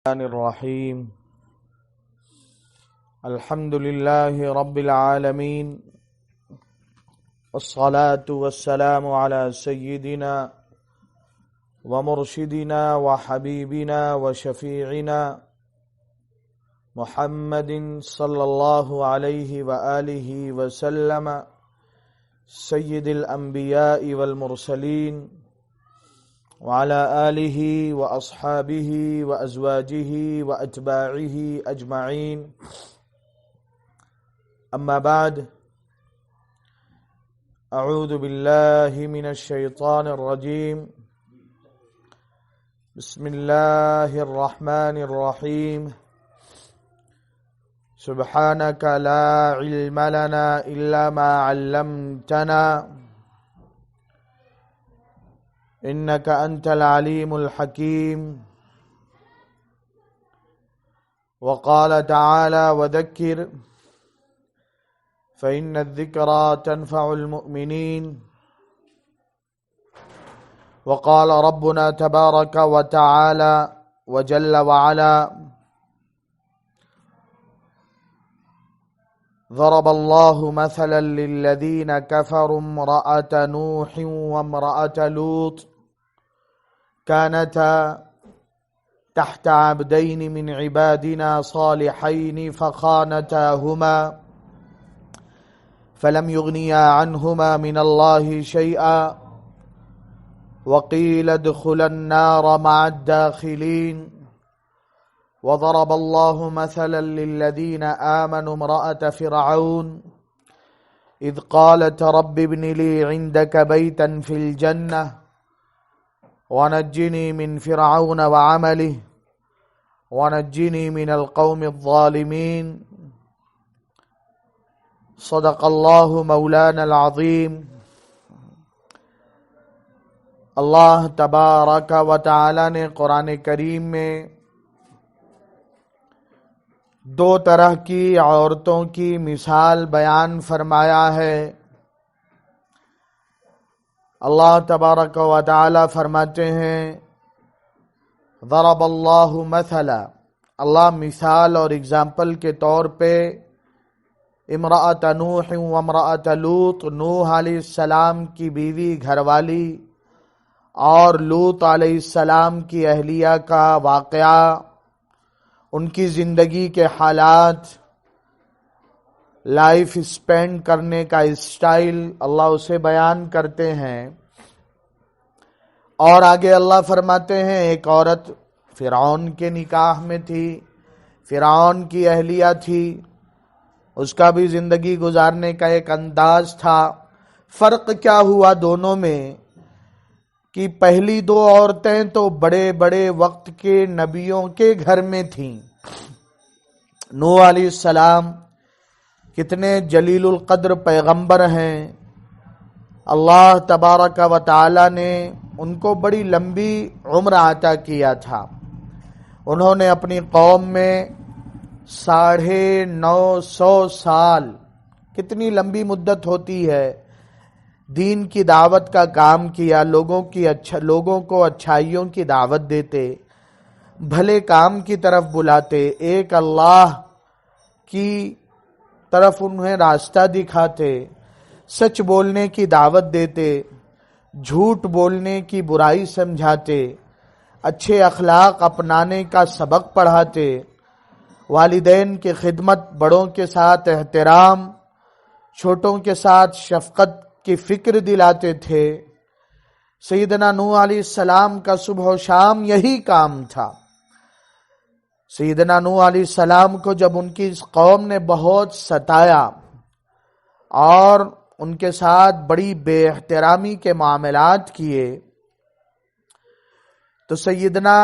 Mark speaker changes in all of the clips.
Speaker 1: الرحمن الرحيم الحمد لله رب العالمين والصلاة والسلام على سيدنا ومرشدنا وحبيبنا وشفيعنا محمد صلى الله عليه وآله وسلم سيد الأنبياء والمرسلين وعلى آله وأصحابه وأزواجه وأتباعه أجمعين أما بعد أعوذ بالله من الشيطان الرجيم بسم الله الرحمن الرحيم سبحانك لا علم لنا إلا ما علمتنا إنك أنت العليم الحكيم وقال تعالى وذكر فإن الذكرى تنفع المؤمنين وقال ربنا تبارك وتعالى وجل وعلا ضرب الله مثلا للذين كفروا امرأة نوح وامرأة لوط كانتا تحت عبدين من عبادنا صالحين فخانتاهما فلم يغنيا عنهما من الله شيئا وقيل ادخلا النار مع الداخلين وضرب الله مثلا للذين آمنوا امرأة فرعون إذ قالت رب ابن لي عندك بيتا في الجنة ونجني من فرعون وعمله ونجني من القوم الظالمين صدق الله مولانا العظيم. اللہ تبارک و تعالی نے قرآن کریم میں دو طرح کی عورتوں کی مثال بیان فرمایا ہے. اللہ تبارک و تعالی فرماتے ہیں ضرب اللہ مثلا، اللہ مثال اور اگزامپل کے طور پہ امرأۃ نوح و امرأۃ لوط، نوح علیہ السلام کی بیوی گھر والی اور لوط علیہ السلام کی اہلیہ کا واقعہ، ان کی زندگی کے حالات، لائف اسپینڈ کرنے کا اسٹائل اللہ اسے بیان کرتے ہیں. اور آگے اللہ فرماتے ہیں ایک عورت فرعون کے نکاح میں تھی، فرعون کی اہلیہ تھی، اس کا بھی زندگی گزارنے کا ایک انداز تھا. فرق کیا ہوا دونوں میں کہ پہلی دو عورتیں تو بڑے بڑے وقت کے نبیوں کے گھر میں تھیں. نوح علیہ السلام کتنے جلیل القدر پیغمبر ہیں، اللہ تبارک و تعالی نے ان کو بڑی لمبی عمر عطا کیا تھا. انہوں نے اپنی قوم میں 950 سال، کتنی لمبی مدت ہوتی ہے، دین کی دعوت کا کام کیا، لوگوں کو اچھائیوں کی دعوت دیتے، بھلے کام کی طرف بلاتے، ایک اللہ کی طرف انہیں راستہ دکھاتے، سچ بولنے کی دعوت دیتے، جھوٹ بولنے کی برائی سمجھاتے، اچھے اخلاق اپنانے کا سبق پڑھاتے، والدین کی خدمت، بڑوں کے ساتھ احترام، چھوٹوں کے ساتھ شفقت کی فکر دلاتے تھے. سیدنا نوح علیہ السلام کا صبح و شام یہی کام تھا. سیدنا نوح علیہ السلام کو جب ان کی اس قوم نے بہت ستایا اور ان کے ساتھ بڑی بے احترامی کے معاملات کیے، تو سیدنا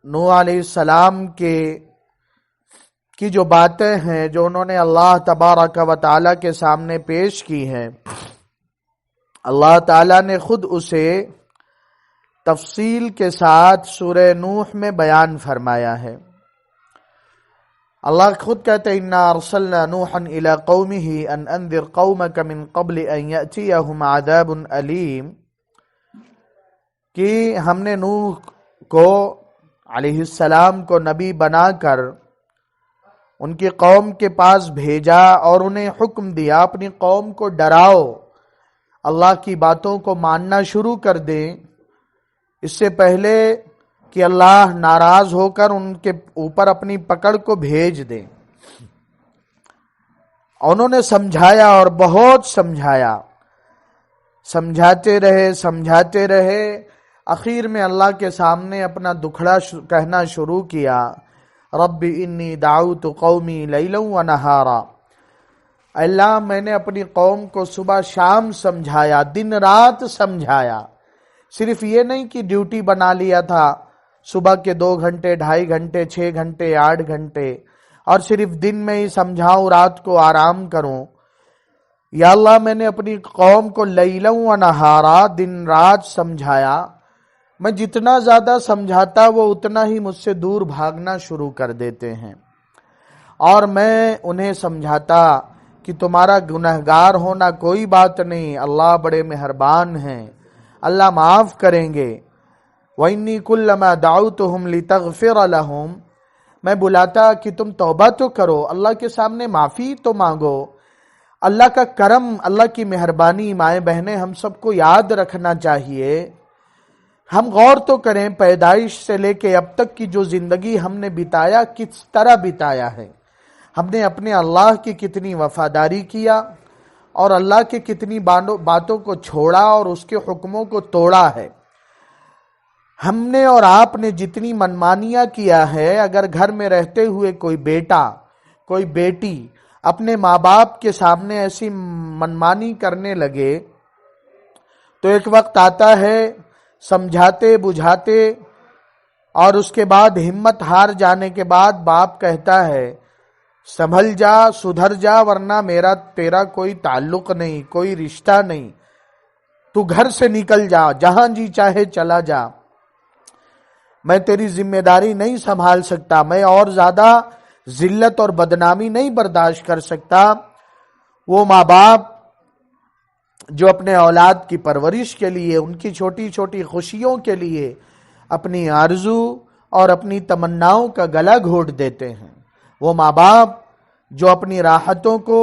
Speaker 1: نوح علیہ السلام کی جو باتیں ہیں جو انہوں نے اللہ تبارک و تعالی کے سامنے پیش کی ہیں، اللہ تعالی نے خود اسے تفصیل کے ساتھ سورہ نوح میں بیان فرمایا ہے. اللہ خود کہتے ہیں اِنَّا أَرْسَلْنَا نُوحًا إِلَىٰ قَوْمِهِ أَنْ أَنذِرْ قَوْمَكَ مِنْ قَبْلِ أَنْ يَأْتِيَهُمْ عَذَابٌ أَلِيمٌ، کہ ہم نے نوح کو علیہ السلام کو نبی بنا کر ان کی قوم کے پاس بھیجا اور انہیں حکم دیا اپنی قوم کو ڈراؤ، اللہ کی باتوں کو ماننا شروع کر دیں، اس سے پہلے کہ اللہ ناراض ہو کر ان کے اوپر اپنی پکڑ کو بھیج دیں۔ انہوں نے سمجھایا اور بہت سمجھایا، سمجھاتے رہے، اخیر میں اللہ کے سامنے اپنا دکھڑا کہنا شروع کیا، رب انی دعوت قومی لیلا و نہارا، اللہ میں نے اپنی قوم کو صبح شام سمجھایا، دن رات سمجھایا، صرف یہ نہیں کہ ڈیوٹی بنا لیا تھا صبح کے 2 گھنٹے 2.5 گھنٹے 6 گھنٹے 8 گھنٹے اور صرف دن میں ہی سمجھاؤں رات کو آرام کروں، یا اللہ میں نے اپنی قوم کو لیلا و نہارا دن رات سمجھایا، میں جتنا زیادہ سمجھاتا وہ اتنا ہی مجھ سے دور بھاگنا شروع کر دیتے ہیں، اور میں انہیں سمجھاتا کہ تمہارا گنہگار ہونا کوئی بات نہیں، اللہ بڑے مہربان ہیں، اللہ معاف کریں گے۔ وَإِنِّي كُلَّمَا دَعَوْتُهُمْ لِتَغْفِرَ لَهُمْ، میں بلاتا کہ تم توبہ تو کرو، اللہ کے سامنے معافی تو مانگو، اللہ کا کرم، اللہ کی مہربانی، مائیں بہنیں ہم سب کو یاد رکھنا چاہیے۔ ہم غور تو کریں پیدائش سے لے کے اب تک کی جو زندگی ہم نے بتایا کس طرح بتایا ہے، ہم نے اپنے اللہ کی کتنی وفاداری کیا اور اللہ کے کتنی باتوں کو چھوڑا اور اس کے حکموں کو توڑا ہے۔ ہم نے اور آپ نے جتنی منمانیاں کیا ہے، اگر گھر میں رہتے ہوئے کوئی بیٹا کوئی بیٹی اپنے ماں باپ کے سامنے ایسی منمانی کرنے لگے تو ایک وقت آتا ہے سمجھاتے بجھاتے اور اس کے بعد ہمت ہار جانے کے بعد باپ کہتا ہے سنبھل جا، سدھر جا، ورنہ میرا تیرا کوئی تعلق نہیں، کوئی رشتہ نہیں، تو گھر سے نکل جا، جہاں جی چاہے چلا جا، میں تیری ذمہ داری نہیں سنبھال سکتا، میں اور زیادہ ذلت اور بدنامی نہیں برداشت کر سکتا۔ وہ ماں باپ جو اپنے اولاد کی پرورش کے لیے، ان کی چھوٹی چھوٹی خوشیوں کے لیے اپنی آرزو اور اپنی تمناؤں کا گلا گھونٹ دیتے ہیں، وہ ماں باپ جو اپنی راحتوں کو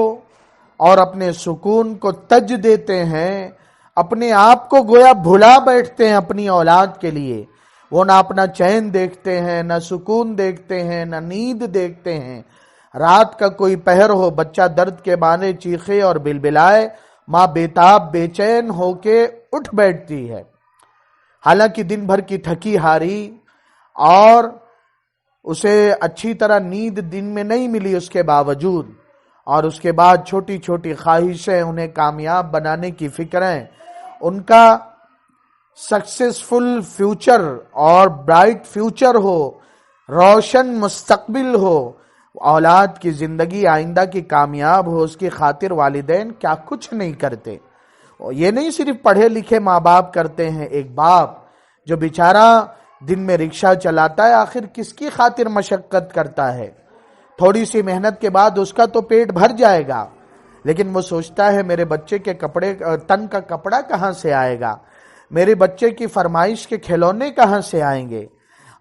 Speaker 1: اور اپنے سکون کو تج دیتے ہیں، اپنے آپ کو گویا بھلا بیٹھتے ہیں اپنی اولاد کے لیے، وہ نہ اپنا چین دیکھتے ہیں، نہ سکون دیکھتے ہیں، نہ نیند دیکھتے ہیں۔ رات کا کوئی پہر ہو، بچہ درد کے مارے چیخے اور بلبلائے، ماں بیتاب بے چین ہو کے اٹھ بیٹھتی ہے، حالانکہ دن بھر کی تھکی ہاری اور اسے اچھی طرح نیند دن میں نہیں ملی اس کے باوجود، اور اس کے بعد چھوٹی چھوٹی خواہشیں، انہیں کامیاب بنانے کی فکریں، ان کا سکسیسفل فیوچر اور برائٹ فیوچر ہو، روشن مستقبل ہو، اولاد کی زندگی آئندہ کی کامیاب ہو، اس کی خاطر والدین کیا کچھ نہیں کرتے۔ یہ نہیں صرف پڑھے لکھے ماں باپ کرتے ہیں، ایک باپ جو بیچارہ دن میں رکشہ چلاتا ہے آخر کس کی خاطر مشقت کرتا ہے؟ تھوڑی سی محنت کے بعد اس کا تو پیٹ بھر جائے گا، لیکن وہ سوچتا ہے میرے بچے کے کپڑے تن کا کپڑا کہاں سے آئے گا، میرے بچے کی فرمائش کے کھلونے کہاں سے آئیں گے،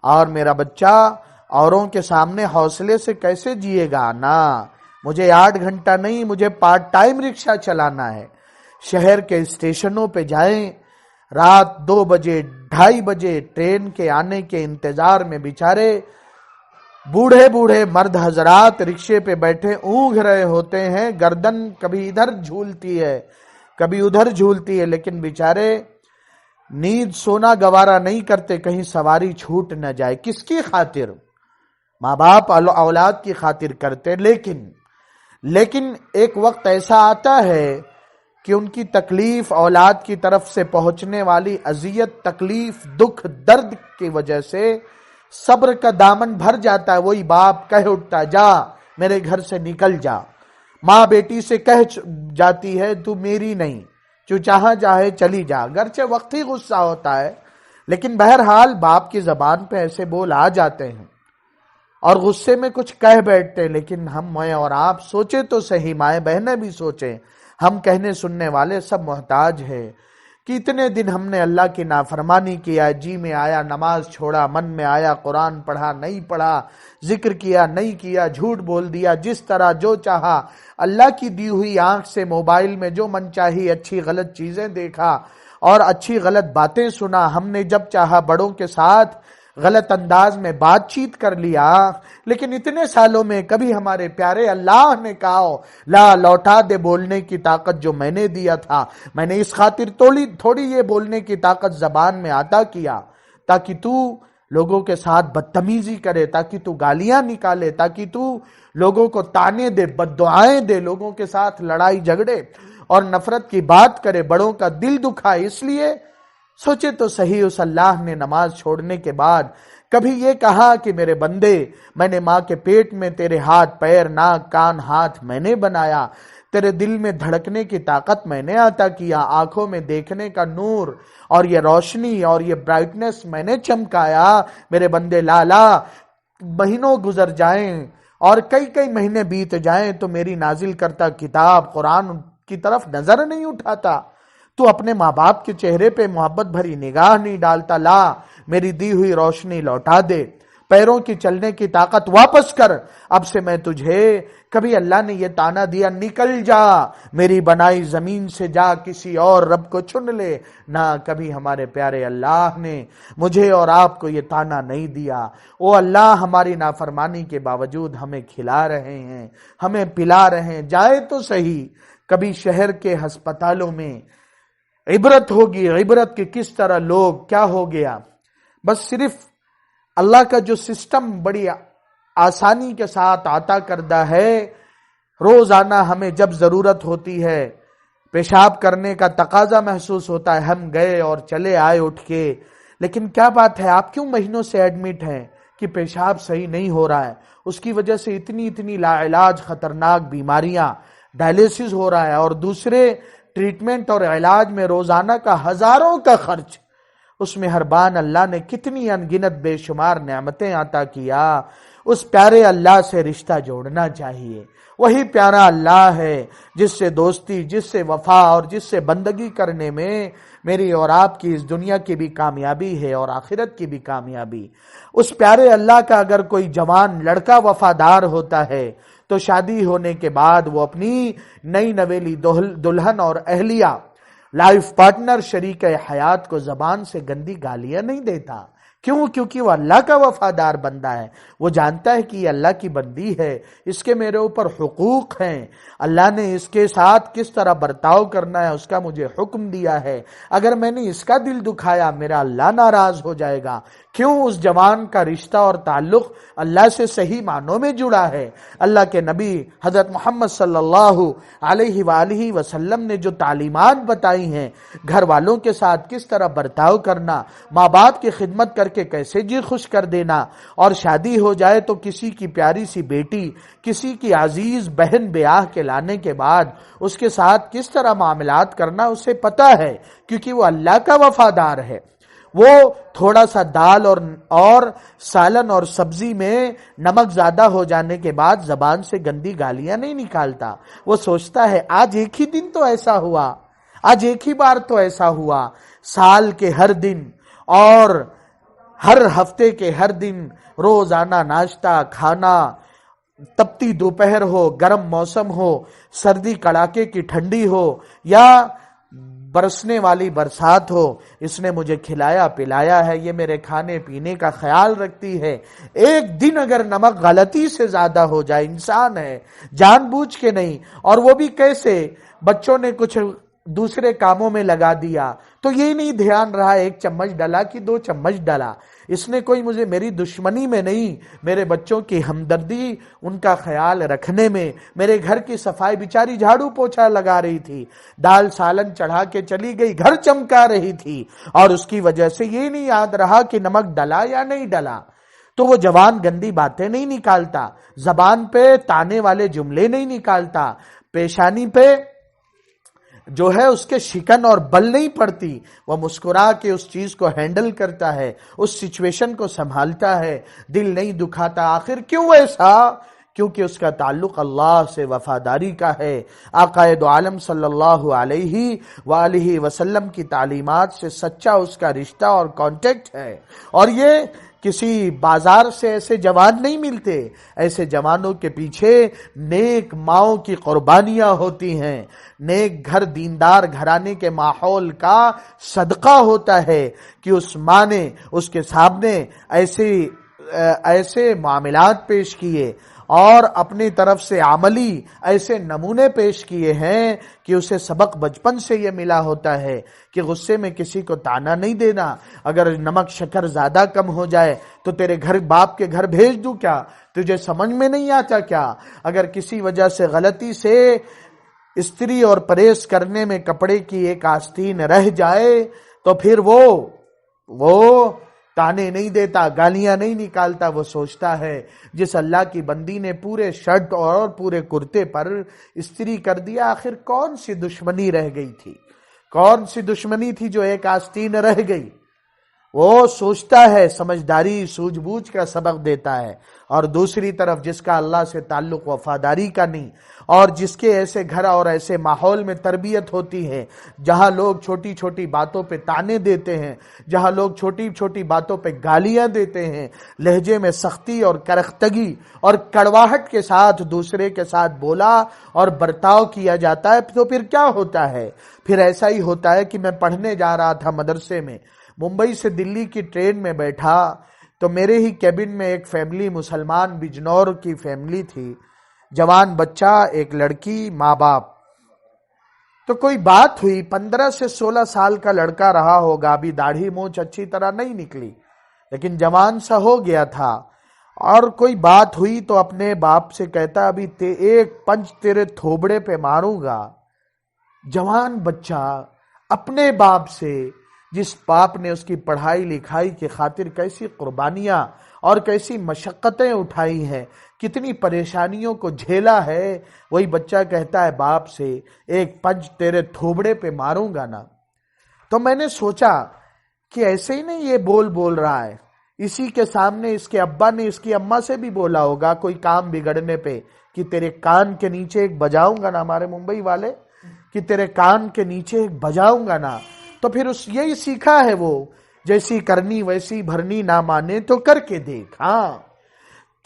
Speaker 1: اور میرا بچہ اوروں کے سامنے حوصلے سے کیسے جیے گا۔ نہ، مجھے 8 گھنٹہ نہیں، مجھے پارٹ ٹائم رکشہ چلانا ہے۔ شہر کے اسٹیشنوں پہ جائیں، رات 2 بجے 2:30 بجے ٹرین کے آنے کے انتظار میں بیچارے بوڑھے مرد حضرات رکشے پہ بیٹھے اونگھ رہے ہوتے ہیں، گردن کبھی ادھر جھولتی ہے کبھی ادھر جھولتی ہے، لیکن بیچارے نیند سونا گوارا نہیں کرتے کہیں سواری چھوٹ نہ جائے۔ کس کی خاطر؟ ماں باپ اولاد کی خاطر کرتے، لیکن ایک وقت ایسا آتا ہے کہ ان کی تکلیف، اولاد کی طرف سے پہنچنے والی اذیت، تکلیف، دکھ، درد کی وجہ سے صبر کا دامن بھر جاتا ہے، وہی باپ کہہ اٹھتا ہے جا میرے گھر سے نکل جا، ماں بیٹی سے کہہ جاتی ہے تو میری نہیں، جو چاہا چاہے چلی جا، اگرچہ وقتی غصہ ہوتا ہے لیکن بہرحال باپ کی زبان پہ ایسے بول آ جاتے ہیں اور غصے میں کچھ کہہ بیٹھتے، لیکن میں اور آپ سوچے تو صحیح، مائیں بہنیں بھی سوچیں، ہم کہنے سننے والے سب محتاج ہیں کہ اتنے دن ہم نے اللہ کی نافرمانی کیا، جی میں آیا نماز چھوڑا، من میں آیا قرآن پڑھا نہیں پڑھا، ذکر کیا نہیں کیا، جھوٹ بول دیا، جس طرح جو چاہا اللہ کی دی ہوئی آنکھ سے موبائل میں جو من چاہی اچھی غلط چیزیں دیکھا اور اچھی غلط باتیں سنا، ہم نے جب چاہا بڑوں کے ساتھ غلط انداز میں بات چیت کر لیا۔ لیکن اتنے سالوں میں کبھی ہمارے پیارے اللہ نے کہا لا لوٹا دے بولنے کی طاقت جو میں نے دیا تھا، میں نے اس خاطر تھوڑی یہ بولنے کی طاقت زبان میں عطا کیا تاکہ تو لوگوں کے ساتھ بدتمیزی کرے، تاکہ تو گالیاں نکالے، تاکہ تو لوگوں کو تانے دے، بددعائیں دے، لوگوں کے ساتھ لڑائی جھگڑے اور نفرت کی بات کرے، بڑوں کا دل دکھائے۔ اس لیے سوچے تو صحیح، اس اللہ نے نماز چھوڑنے کے بعد کبھی یہ کہا کہ میرے بندے، میں نے ماں کے پیٹ میں تیرے ہاتھ پیر ناک کان ہاتھ میں نے بنایا، تیرے دل میں دھڑکنے کی طاقت میں نے عطا کیا، آنکھوں میں دیکھنے کا نور اور یہ روشنی اور یہ برائٹنس میں نے چمکایا، میرے بندے لالا مہینوں گزر جائیں اور کئی مہینے بیت جائیں تو میری نازل کرتا کتاب قرآن کی طرف نظر نہیں اٹھاتا، تو اپنے ماں باپ کے چہرے پہ محبت بھری نگاہ نہیں ڈالتا، لا میری دی ہوئی روشنی لوٹا دے، پیروں کی چلنے کی طاقت واپس کر، اب سے میں تجھے کبھی اللہ نے یہ تانا دیا نکل جا میری بنائی زمین سے، جا کسی اور رب کو چن لے، نہ کبھی ہمارے پیارے اللہ نے مجھے اور آپ کو یہ تانا نہیں دیا۔ او اللہ، ہماری نافرمانی کے باوجود ہمیں کھلا رہے ہیں، ہمیں پلا رہے ہیں، جائے تو صحیح کبھی شہر کے ہسپتالوں میں عبرت ہوگی، عبرت کہ کس طرح لوگ کیا ہو گیا، بس صرف اللہ کا جو سسٹم بڑی آسانی کے ساتھ عطا کردہ ہے، روزانہ ہمیں جب ضرورت ہوتی ہے پیشاب کرنے کا تقاضا محسوس ہوتا ہے، ہم گئے اور چلے آئے اٹھ کے، لیکن کیا بات ہے آپ کیوں مہینوں سے ایڈمٹ ہیں کہ پیشاب صحیح نہیں ہو رہا ہے، اس کی وجہ سے اتنی لا علاج خطرناک بیماریاں، ڈائلیسس ہو رہا ہے اور دوسرے ٹریٹمنٹ اور علاج میں روزانہ کا ہزاروں کا خرچ، اس میں ہر بان اللہ نے کتنی انگنت بے شمار نعمتیں عطا کیا۔ اس پیارے اللہ سے رشتہ جوڑنا چاہیے، وہی پیارا اللہ ہے جس سے دوستی، جس سے وفا اور جس سے بندگی کرنے میں میری اور آپ کی اس دنیا کی بھی کامیابی ہے اور آخرت کی بھی کامیابی۔ اس پیارے اللہ کا اگر کوئی جوان لڑکا وفادار ہوتا ہے تو شادی ہونے کے بعد وہ اپنی نئی نویلی دلہن اور اہلیہ، لائف پارٹنر، شریک حیات کو زبان سے گندی گالیاں نہیں دیتا۔ کیوں؟ کیونکہ وہ اللہ کا وفادار بندہ ہے، وہ جانتا ہے کہ یہ اللہ کی بندی ہے، اس کے میرے اوپر حقوق ہیں، اللہ نے اس کے ساتھ کس طرح برتاؤ کرنا ہے اس کا مجھے حکم دیا ہے، اگر میں نے اس کا دل دکھایا میرا اللہ ناراض ہو جائے گا۔ کیوں؟ اس جوان کا رشتہ اور تعلق اللہ سے صحیح معنوں میں جڑا ہے۔ اللہ کے نبی حضرت محمد صلی اللہ علیہ وآلہ وسلم نے جو تعلیمات بتائی ہیں، گھر والوں کے ساتھ کس طرح برتاؤ کرنا، ماں باپ کی خدمت کر کے کیسے جی خوش کر دینا، اور شادی ہو جائے تو کسی کی پیاری سی بیٹی، کسی کی عزیز بہن بیاہ کے لانے کے بعد اس کے ساتھ کس طرح معاملات کرنا اسے پتا ہے، کیونکہ وہ اللہ کا وفادار ہے۔ وہ تھوڑا سا دال اور سالن اور سبزی میں نمک زیادہ ہو جانے کے بعد زبان سے گندی گالیاں نہیں نکالتا، وہ سوچتا ہے آج ایک ہی دن تو ایسا ہوا، آج ایک ہی بار تو ایسا ہوا، سال کے ہر دن اور ہر ہفتے کے ہر دن روزانہ ناشتہ کھانا، تپتی دوپہر ہو، گرم موسم ہو، سردی کڑاکے کی ٹھنڈی ہو یا برسنے والی برسات ہو، اس نے مجھے کھلایا پلایا ہے، یہ میرے کھانے پینے کا خیال رکھتی ہے۔ ایک دن اگر نمک غلطی سے زیادہ ہو جائے، انسان ہے جان بوجھ کے نہیں، اور وہ بھی کیسے، بچوں نے کچھ دوسرے کاموں میں لگا دیا تو یہ نہیں دھیان رہا ایک چمچ ڈالا کہ 2 چمچ ڈالا، اس نے کوئی مجھے میری دشمنی میں نہیں، میرے بچوں کی ہمدردی، ان کا خیال رکھنے میں، میرے گھر کی صفائی، بیچاری جھاڑو پوچھا لگا رہی تھی، دال سالن چڑھا کے چلی گئی، گھر چمکا رہی تھی، اور اس کی وجہ سے یہ نہیں یاد رہا کہ نمک ڈلا یا نہیں ڈلا، تو وہ جوان گندی باتیں نہیں نکالتا، زبان پہ تانے والے جملے نہیں نکالتا، پیشانی پہ جو ہے اس کے شکن اور بل نہیں پڑتی، وہ مسکرا کے اس چیز کو ہینڈل کرتا ہے، اس سچویشن کو سنبھالتا ہے، دل نہیں دکھاتا۔ آخر کیوں ایسا؟ کیونکہ اس کا تعلق اللہ سے وفاداری کا ہے، آقا دو عالم صلی اللہ علیہ وآلہ وسلم کی تعلیمات سے سچا اس کا رشتہ اور کانٹیکٹ ہے۔ اور یہ کسی بازار سے ایسے جوان نہیں ملتے، ایسے جوانوں کے پیچھے نیک ماؤں کی قربانیاں ہوتی ہیں، نیک گھر دیندار گھرانے کے ماحول کا صدقہ ہوتا ہے کہ اس ماں نے اس کے سامنے ایسے معاملات پیش کیے اور اپنی طرف سے عملی ایسے نمونے پیش کیے ہیں کہ اسے سبق بچپن سے یہ ملا ہوتا ہے کہ غصے میں کسی کو تانا نہیں دینا، اگر نمک شکر زیادہ کم ہو جائے تو تیرے گھر باپ کے گھر بھیج دوں کیا، تجھے سمجھ میں نہیں آتا کیا، اگر کسی وجہ سے غلطی سے استری اور پریس کرنے میں کپڑے کی ایک آستین رہ جائے تو پھر وہ تانے نہیں دیتا، گالیاں نہیں نکالتا، وہ سوچتا ہے جس اللہ کی بندی نے پورے شرٹ اور پورے کرتے پر استری کر دیا، آخر کون سی دشمنی رہ گئی تھی، کون سی دشمنی تھی جو ایک آستین رہ گئی۔ وہ سوچتا ہے، سمجھداری سوجھ بوجھ کا سبق دیتا ہے۔ اور دوسری طرف جس کا اللہ سے تعلق وفاداری کا نہیں، اور جس کے ایسے گھر اور ایسے ماحول میں تربیت ہوتی ہے جہاں لوگ چھوٹی چھوٹی باتوں پہ تانے دیتے ہیں، جہاں لوگ چھوٹی چھوٹی باتوں پہ گالیاں دیتے ہیں، لہجے میں سختی اور کرختگی اور کڑواہٹ کے ساتھ دوسرے کے ساتھ بولا اور برتاؤ کیا جاتا ہے، تو پھر کیا ہوتا ہے؟ پھر ایسا ہی ہوتا ہے کہ میں پڑھنے جا رہا تھا مدرسے میں، ممبئی سے دلی کی ٹرین میں بیٹھا تو میرے ہی کیبن میں ایک فیملی، مسلمان بجنور کی فیملی تھی، جوان بچہ، ایک لڑکی، ماں باپ۔ تو کوئی بات ہوئی، 15 سے 16 سال کا لڑکا رہا ہوگا، ابھی داڑھی مونچھ اچھی طرح نہیں نکلی لیکن جوان سا ہو گیا تھا، اور کوئی بات ہوئی تو اپنے باپ سے کہتا ابھی ایک پنچ تیرے تھوبڑے پہ ماروں گا۔ جوان بچہ اپنے باپ سے، جس باپ نے اس کی پڑھائی لکھائی کی خاطر کیسی قربانیاں اور کیسی مشقتیں اٹھائی ہیں، کتنی پریشانیوں کو جھیلا ہے، وہی بچہ کہتا ہے باپ سے ایک پنچ تیرے تھوبڑے پہ ماروں گا نا۔ تو میں نے سوچا کہ ایسے ہی نہیں یہ بول رہا ہے، اسی کے سامنے اس کے ابا نے اس کی اماں سے بھی بولا ہوگا کوئی کام بگڑنے پہ کہ تیرے کان کے نیچے ایک بجاؤں گا نا، ہمارے ممبئی والے، کہ تیرے کان کے نیچے ایک بجاؤں گا نا۔ تو پھر یہی سیکھا ہے وہ، جیسی کرنی ویسی بھرنی، نہ مانے تو کر کے دیکھ۔ ہاں،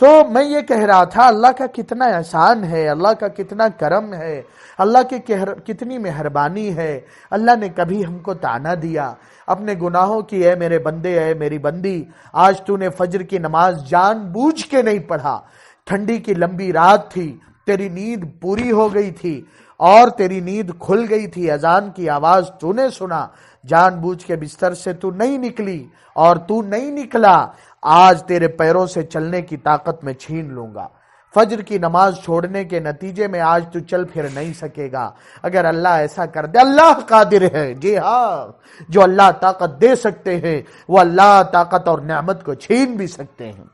Speaker 1: تو میں یہ کہہ رہا تھا اللہ کا کتنا احسان ہے، اللہ کا کتنا کرم ہے، اللہ کی کتنی مہربانی ہے، اللہ نے کبھی ہم کو تانا دیا اپنے گناہوں کی، اے میرے بندے، اے میری بندی، آج تو نے فجر کی نماز جان بوجھ کے نہیں پڑھا، ٹھنڈی کی لمبی رات تھی، تیری نیند پوری ہو گئی تھی اور تیری نیند کھل گئی تھی، اذان کی آواز تو نے سنا، جان بوجھ کے بستر سے تو نہیں نکلی اور تو نہیں نکلا، آج تیرے پیروں سے چلنے کی طاقت میں چھین لوں گا۔ فجر کی نماز چھوڑنے کے نتیجے میں آج تو چل پھر نہیں سکے گا۔ اگر اللہ ایسا کر دے، اللہ قادر ہے، جی ہاں، جو اللہ طاقت دے سکتے ہیں وہ اللہ طاقت اور نعمت کو چھین بھی سکتے ہیں۔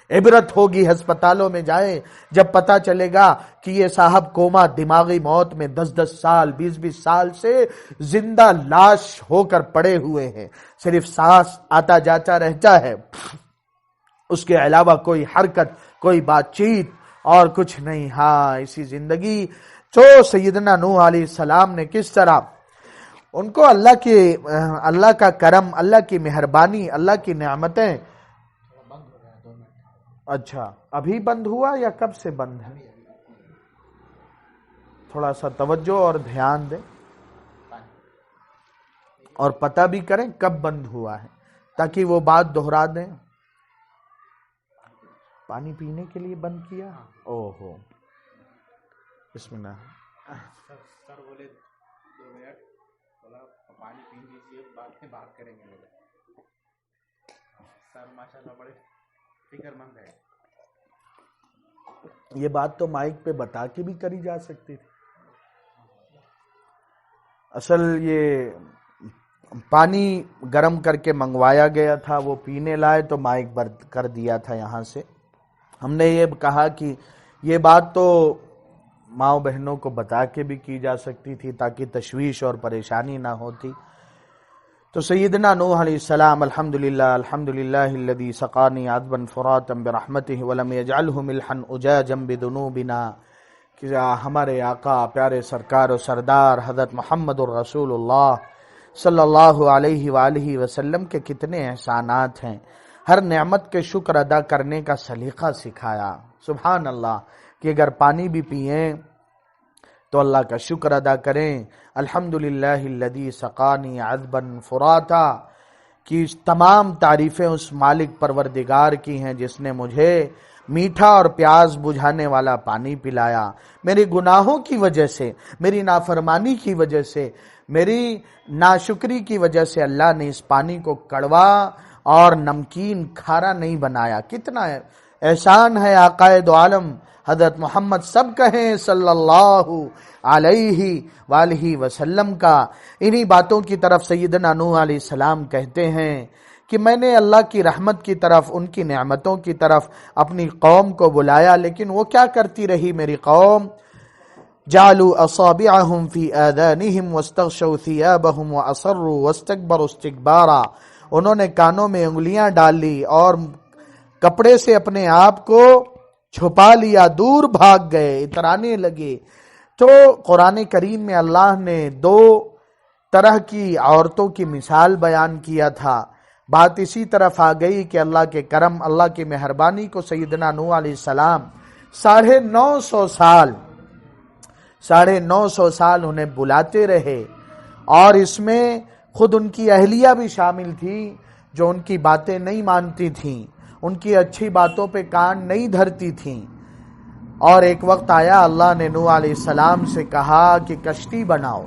Speaker 1: عبرت ہوگی ہسپتالوں میں جائیں جب پتا چلے گا کہ یہ صاحب کوما، دماغی موت میں 10 سال 20 سال سے زندہ لاش ہو کر پڑے ہوئے ہیں، صرف سانس آتا جاتا رہتا ہے، اس کے علاوہ کوئی حرکت، کوئی بات چیت اور کچھ نہیں۔ ہاں، اسی زندگی تو سیدنا نوح علیہ السلام نے کس طرح ان کو اللہ کا کرم، اللہ کی مہربانی، اللہ کی نعمتیں۔ اچھا، ابھی بند ہوا یا کب سے بند ہے؟ تھوڑا سا توجہ اور دھیان دیں اور پتہ بھی کریں کب بند ہوا ہے تاکہ وہ بات دہرا دیں۔ پانی پینے کے لیے بند کیا؟ اوہو، بسم اللہ۔
Speaker 2: سر بولے 2 منٹ بولا پانی پی لیجیے، بعد میں بات کریں گے۔ سر ماشاءاللہ بڑے فکر مند ہے۔
Speaker 1: یہ بات تو مائک پہ بتا کے بھی کری جا سکتی تھی۔ اصل یہ پانی گرم کر کے منگوایا گیا تھا، وہ پینے لائے تو مائک بند کر دیا تھا یہاں سے۔ ہم نے یہ کہا کہ یہ بات تو ماؤں بہنوں کو بتا کے بھی کی جا سکتی تھی تاکہ تشویش اور پریشانی نہ ہوتی۔ تو سیدنا نوح علیہ السلام الحمدللہ الذی سقانی عذبا فراتا برحمتہ ولم یجعلہ ملحا اجاجا بذنوبنا، کہ ہمارے آقا پیارے سرکار و سردار حضرت محمد الرسول اللہ صلی اللہ علیہ وآلہ وسلم کے کتنے احسانات ہیں، ہر نعمت کے شکر ادا کرنے کا سلیقہ سکھایا۔ سبحان اللہ، کہ اگر پانی بھی پئیں تو اللہ کا شکر ادا کریں۔ الحمدللہ الذی سقانی عذبا فراتا، کی تمام تعریفیں اس مالک پروردگار کی ہیں جس نے مجھے میٹھا اور پیاس بجھانے والا پانی پلایا۔ میری گناہوں کی وجہ سے، میری نافرمانی کی وجہ سے، میری ناشکری کی وجہ سے اللہ نے اس پانی کو کڑوا اور نمکین کھارا نہیں بنایا۔ کتنا احسان ہے آقائے دو عالم حضرت محمد سب کہیں صلی اللہ علیہ وآلہ وسلم کا۔ انہی باتوں کی طرف سیدنا نوح علیہ السلام کہتے ہیں کہ میں نے اللہ کی رحمت کی طرف، ان کی نعمتوں کی طرف اپنی قوم کو بلایا، لیکن وہ کیا کرتی رہی میری قوم؟ جعلوا اصابعهم في آذانهم واستغشوا ثيابهم واصروا واستكبروا استكبارا، انہوں نے کانوں میں انگلیاں ڈال لی اور کپڑے سے اپنے آپ کو چھپا لیا، دور بھاگ گئے، اترانے لگے۔ تو قرآن کریم میں اللہ نے دو طرح کی عورتوں کی مثال بیان کیا تھا۔ بات اسی طرف آ گئی کہ اللہ کے کرم، اللہ کی مہربانی کو سیدنا نوح علیہ السلام 950 سال انہیں بلاتے رہے، اور اس میں خود ان کی اہلیہ بھی شامل تھی جو ان کی باتیں نہیں مانتی تھیں، ان کی اچھی باتوں پہ کان نہیں دھرتی تھیں۔ اور ایک وقت آیا، اللہ نے نوح علیہ السلام سے کہا کہ کشتی بناؤ،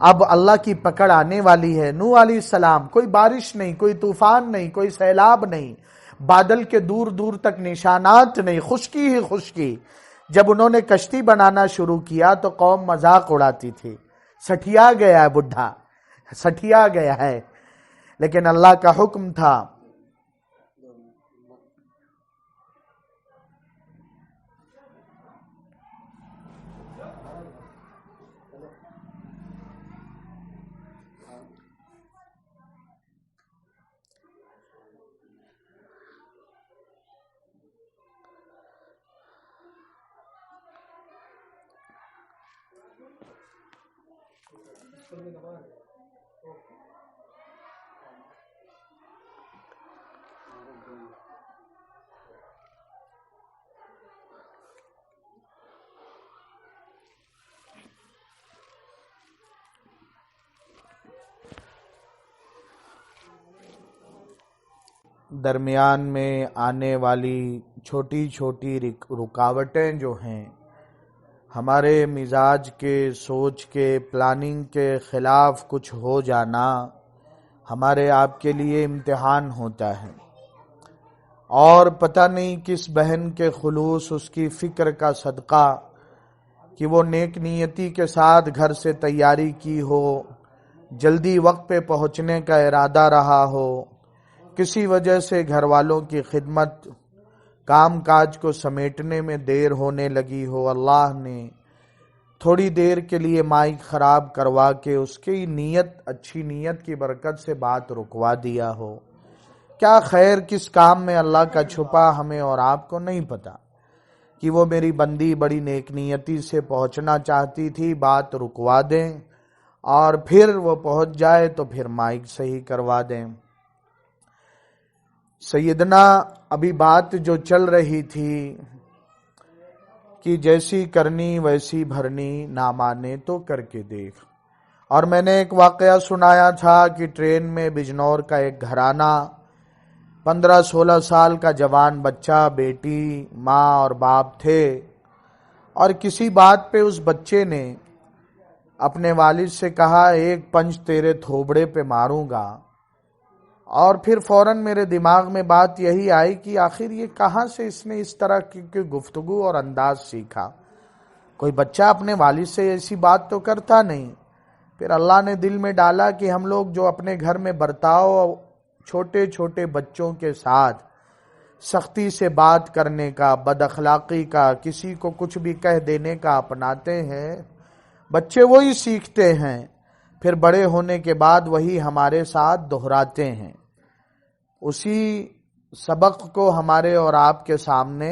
Speaker 1: اب اللہ کی پکڑ آنے والی ہے۔ نوح علیہ السلام، کوئی بارش نہیں، کوئی طوفان نہیں، کوئی سیلاب نہیں، بادل کے دور دور تک نشانات نہیں، خشکی ہی خشکی۔ جب انہوں نے کشتی بنانا شروع کیا تو قوم مذاق اڑاتی تھی، سٹھیا گیا ہے بڈھا، سٹھیا گیا ہے، لیکن اللہ کا حکم تھا۔ درمیان میں آنے والی چھوٹی چھوٹی رکاوٹیں جو ہیں، ہمارے مزاج کے، سوچ کے، پلاننگ کے خلاف کچھ ہو جانا ہمارے آپ کے لیے امتحان ہوتا ہے، اور پتہ نہیں کس بہن کے خلوص، اس کی فکر کا صدقہ کہ وہ نیک نیتی کے ساتھ گھر سے تیاری کی ہو، جلدی وقت پہ پہنچنے کا ارادہ رہا ہو، کسی وجہ سے گھر والوں کی خدمت، کام کاج کو سمیٹنے میں دیر ہونے لگی ہو، اللہ نے تھوڑی دیر کے لیے مائک خراب کروا کے اس کی نیت، اچھی نیت کی برکت سے بات رکوا دیا ہو۔ کیا خیر کس کام میں اللہ کا چھپا، ہمیں اور آپ کو نہیں پتا، کہ وہ میری بندی بڑی نیک نیتی سے پہنچنا چاہتی تھی، بات رکوا دیں، اور پھر وہ پہنچ جائے تو پھر مائک صحیح کروا دیں۔ سیدنا، ابھی بات جو چل رہی تھی کہ جیسی کرنی ویسی بھرنی، نہ مانے تو کر کے دیکھ، اور میں نے ایک واقعہ سنایا تھا کہ ٹرین میں بجنور کا ایک گھرانہ، 15-16 سال کا جوان بچہ، بیٹی، ماں اور باپ تھے، اور کسی بات پہ اس بچے نے اپنے والد سے کہا، ایک پنچ تیرے تھوبڑے پہ ماروں گا، اور پھر فوراً میرے دماغ میں بات یہی آئی کہ آخر یہ کہاں سے اس نے اس طرح کی گفتگو اور انداز سیکھا، کوئی بچہ اپنے والد سے ایسی بات تو کرتا نہیں۔ پھر اللہ نے دل میں ڈالا کہ ہم لوگ جو اپنے گھر میں برتاؤ چھوٹے چھوٹے بچوں کے ساتھ سختی سے بات کرنے کا، بد اخلاقی کا، کسی کو کچھ بھی کہہ دینے کا اپناتے ہیں، بچے وہی سیکھتے ہیں۔ پھر بڑے ہونے کے بعد وہی ہمارے ساتھ دہراتے ہیں، اسی سبق کو ہمارے اور آپ کے سامنے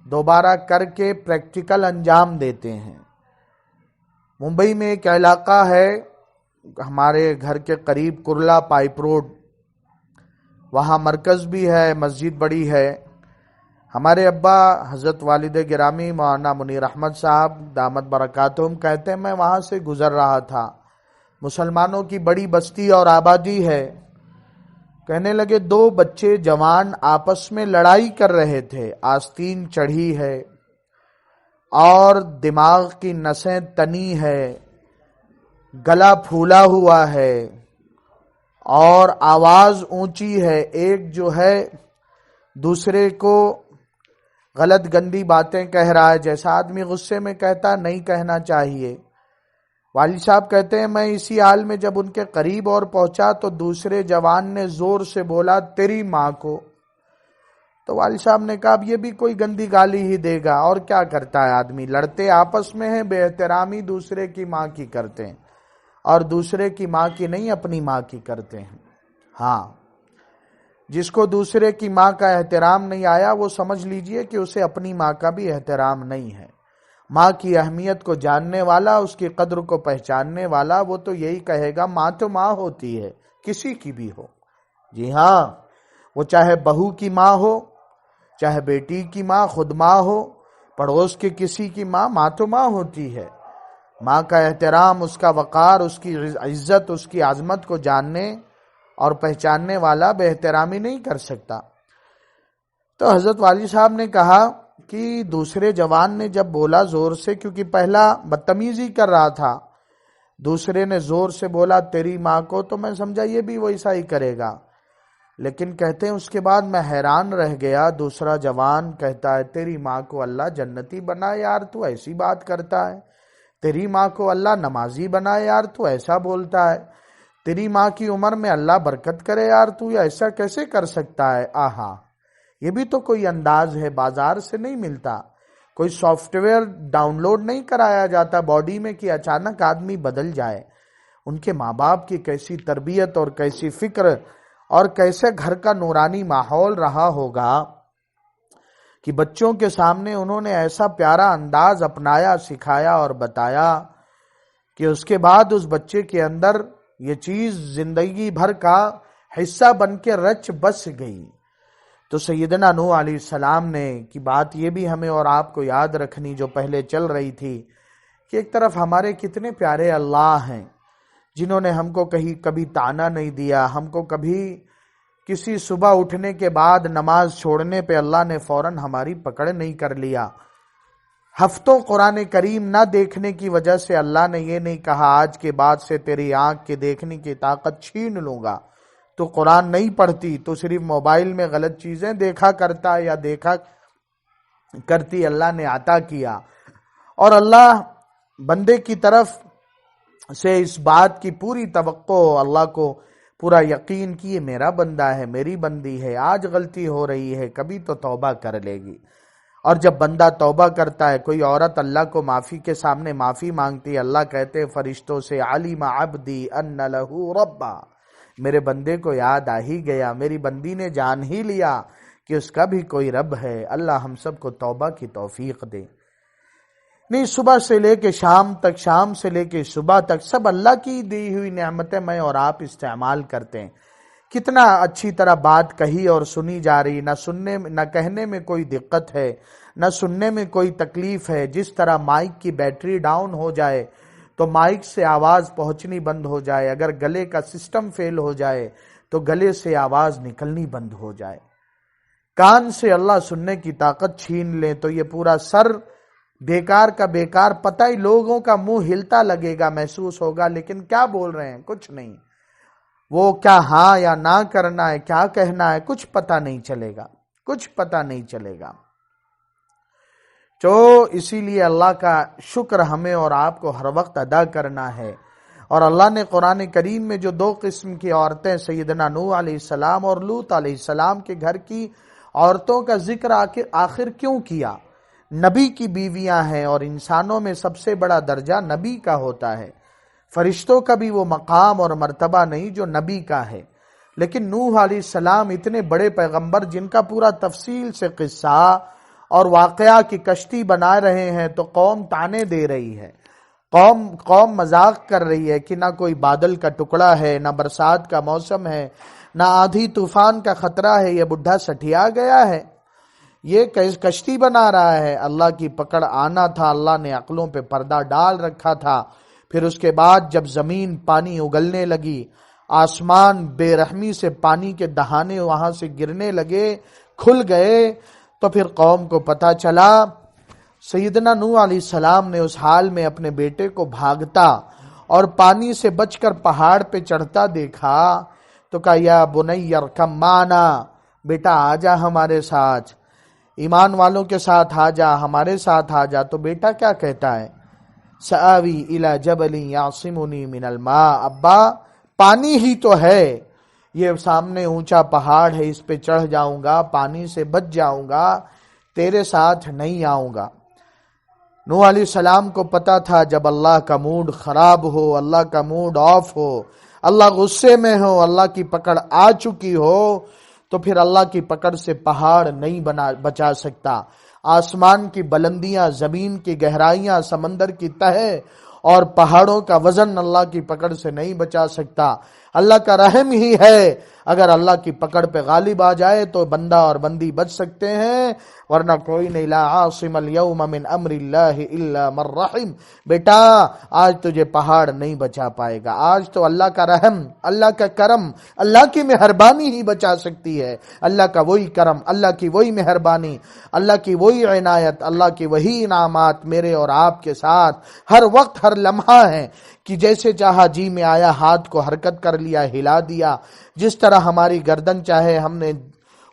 Speaker 1: دوبارہ کر کے پریکٹیکل انجام دیتے ہیں۔ ممبئی میں ایک علاقہ ہے ہمارے گھر کے قریب، کرلا پائپ روڈ، وہاں مرکز بھی ہے، مسجد بڑی ہے۔ ہمارے ابا حضرت والد گرامی مولانا منیر احمد صاحب دامت برکاتہم کہتے ہیں، میں وہاں سے گزر رہا تھا، مسلمانوں کی بڑی بستی اور آبادی ہے، کہنے لگے 2 بچے جوان آپس میں لڑائی کر رہے تھے، آستین چڑھی ہے اور دماغ کی نسیں تنی ہے، گلا پھولا ہوا ہے اور آواز اونچی ہے، ایک جو ہے دوسرے کو غلط گندی باتیں کہہ رہا ہے، جیسا آدمی غصے میں کہتا نہیں کہنا چاہیے۔ والد صاحب کہتے ہیں میں اسی حال میں جب ان کے قریب اور پہنچا تو دوسرے جوان نے زور سے بولا تیری ماں کو۔ تو والد صاحب نے کہا اب یہ بھی کوئی گندی گالی ہی دے گا، اور کیا کرتا ہے آدمی، لڑتے آپس میں ہیں، بے احترامی دوسرے کی ماں کی کرتے ہیں، اور دوسرے کی ماں کی نہیں اپنی ماں کی کرتے ہیں۔ ہاں، جس کو دوسرے کی ماں کا احترام نہیں آیا وہ سمجھ لیجئے کہ اسے اپنی ماں کا بھی احترام نہیں ہے۔ ماں کی اہمیت کو جاننے والا، اس کی قدر کو پہچاننے والا، وہ تو یہی کہے گا ماں تو ماں ہوتی ہے، کسی کی بھی ہو۔ جی ہاں، وہ چاہے بہو کی ماں ہو، چاہے بیٹی کی ماں، خود ماں ہو، پڑوس کے کسی کی ماں، ماں تو ماں ہوتی ہے۔ ماں کا احترام، اس کا وقار، اس کی عزت، اس کی عظمت کو جاننے اور پہچاننے والا بے احترامی نہیں کر سکتا۔ تو حضرت والد صاحب نے کہا کہ دوسرے جوان نے جب بولا زور سے، کیونکہ پہلا بدتمیزی کر رہا تھا، دوسرے نے زور سے بولا تیری ماں کو، تو میں سمجھا یہ بھی ویسا ہی کرے گا، لیکن کہتے ہیں اس کے بعد میں حیران رہ گیا۔ دوسرا جوان کہتا ہے تیری ماں کو اللہ جنتی بنا یار، تو ایسی بات کرتا ہے، تیری ماں کو اللہ نمازی بنا یار، تو ایسا بولتا ہے، تیری ماں کی عمر میں اللہ برکت کرے یار، تو یہ ایسا کیسے کر سکتا ہے؟ آہا، یہ بھی تو کوئی انداز ہے، بازار سے نہیں ملتا، کوئی سافٹ ویئر ڈاؤن لوڈ نہیں کرایا جاتا باڈی میں کہ اچانک آدمی بدل جائے۔ ان کے ماں باپ کی کیسی تربیت اور کیسی فکر اور کیسے گھر کا نورانی ماحول رہا ہوگا کہ بچوں کے سامنے انہوں نے ایسا پیارا انداز اپنایا، سکھایا اور بتایا کہ اس کے بعد اس بچے کے اندر یہ چیز زندگی بھر کا حصہ بن کے رچ بس گئی۔ تو سیدنا نوح علیہ السلام نے کی بات یہ بھی ہمیں اور آپ کو یاد رکھنی جو پہلے چل رہی تھی، کہ ایک طرف ہمارے کتنے پیارے اللہ ہیں جنہوں نے ہم کو کبھی طعنہ نہیں دیا، ہم کو کبھی کسی صبح اٹھنے کے بعد نماز چھوڑنے پہ اللہ نے فوراً ہماری پکڑ نہیں کر لیا، ہفتوں قرآن کریم نہ دیکھنے کی وجہ سے اللہ نے یہ نہیں کہا آج کے بعد سے تیری آنکھ کے دیکھنے کی طاقت چھین لوں گا، تو قرآن نہیں پڑھتی، تو صرف موبائل میں غلط چیزیں دیکھا کرتا یا دیکھا کرتی، اللہ نے عطا کیا۔ اور اللہ بندے کی طرف سے اس بات کی پوری توقع، اللہ کو پورا یقین کہ یہ میرا بندہ ہے، میری بندی ہے، آج غلطی ہو رہی ہے، کبھی تو توبہ کر لے گی۔ اور جب بندہ توبہ کرتا ہے، کوئی عورت اللہ کو معافی کے سامنے معافی مانگتی ہے، اللہ کہتے ہیں فرشتوں سے علیم عبدی ان لہ ربا، میرے بندے کو یاد آ ہی گیا، میری بندی نے جان ہی لیا کہ اس کا بھی کوئی رب ہے۔ اللہ ہم سب کو توبہ کی توفیق دے۔ نہیں، صبح سے لے کے شام تک، شام سے لے کے صبح تک، سب اللہ کی دی ہوئی نعمتیں میں اور آپ استعمال کرتے ہیں۔ کتنا اچھی طرح بات کہی اور سنی جا رہی، نہ کہنے میں کوئی دقت ہے، نہ سننے میں کوئی تکلیف ہے۔ جس طرح مائک کی بیٹری ڈاؤن ہو جائے تو مائک سے آواز پہنچنی بند ہو جائے، اگر گلے کا سسٹم فیل ہو جائے تو گلے سے آواز نکلنی بند ہو جائے، کان سے اللہ سننے کی طاقت چھین لیں تو یہ پورا سر بیکار کا بیکار، پتہ ہی لوگوں کا منہ ہلتا لگے گا، محسوس ہوگا، لیکن کیا بول رہے ہیں کچھ نہیں، وہ کیا ہاں یا نہ کرنا ہے، کیا کہنا ہے، کچھ پتہ نہیں چلے گا، کچھ پتہ نہیں چلے گا۔ تو اسی لیے اللہ کا شکر ہمیں اور آپ کو ہر وقت ادا کرنا ہے۔ اور اللہ نے قرآن کریم میں جو 2 قسم کی عورتیں، سیدنا نوح علیہ السلام اور لوط علیہ السلام کے گھر کی عورتوں کا ذکر آخر کیوں کیا؟ نبی کی بیویاں ہیں، اور انسانوں میں سب سے بڑا درجہ نبی کا ہوتا ہے۔ فرشتوں کا بھی وہ مقام اور مرتبہ نہیں جو نبی کا ہے، لیکن نوح علیہ السلام اتنے بڑے پیغمبر جن کا پورا تفصیل سے قصہ اور واقعہ کی کشتی بنا رہے ہیں تو قوم تانے دے رہی ہے، قوم مذاق کر رہی ہے کہ نہ کوئی بادل کا ٹکڑا ہے، نہ برسات کا موسم ہے، نہ آندھی طوفان کا خطرہ ہے، یہ بڈھا سٹھیا گیا ہے، یہ کشتی بنا رہا ہے۔ اللہ کی پکڑ آنا تھا، اللہ نے عقلوں پہ پردہ ڈال رکھا تھا۔ پھر اس کے بعد جب زمین پانی اگلنے لگی، آسمان بے رحمی سے پانی کے دہانے وہاں سے گرنے لگے، کھل گئے، تو پھر قوم کو پتا چلا۔ سیدنا نوح علیہ السلام نے اس حال میں اپنے بیٹے کو بھاگتا اور پانی سے بچ کر پہاڑ پہ چڑھتا دیکھا تو کہا یا بنی ارکم معنا، بیٹا آ جا ہمارے ساتھ، ایمان والوں کے ساتھ آ جا، ہمارے ساتھ آ جا۔ تو بیٹا کیا کہتا ہے؟ سآوی الی جبل یعصمنی من الماء، ابا پانی ہی تو ہے، یہ سامنے اونچا پہاڑ ہے، اس پہ چڑھ جاؤں گا، پانی سے بچ جاؤں گا، تیرے ساتھ نہیں آؤں گا۔ نوح علیہ السلام کو پتا تھا جب اللہ کا موڈ خراب ہو، اللہ کا موڈ آف ہو، اللہ غصے میں ہو، اللہ کی پکڑ آ چکی ہو، تو پھر اللہ کی پکڑ سے پہاڑ نہیں بچا سکتا، آسمان کی بلندیاں، زمین کی گہرائیاں، سمندر کی تہ اور پہاڑوں کا وزن اللہ کی پکڑ سے نہیں بچا سکتا۔ اللہ کا رحم ہی ہے، اگر اللہ کی پکڑ پہ غالب آ جائے تو بندہ اور بندی بچ سکتے ہیں، ورنہ کوئی نہیں۔ لا عاصم اليوم من امر اللہ الا من رحم، بیٹا آج تجھے پہاڑ نہیں بچا پائے گا، آج تو اللہ کا رحم، اللہ کا کرم، اللہ کی مہربانی ہی بچا سکتی ہے۔ اللہ کا وہی کرم، اللہ کی وہی مہربانی، اللہ کی وہی عنایت، اللہ کی وہی انعامات میرے اور آپ کے ساتھ ہر وقت ہر لمحہ ہیں کہ جیسے چاہا جی میں آیا ہاتھ کو حرکت کر لیا، ہلا دیا، جس طرح ہماری گردن چاہے ہم نے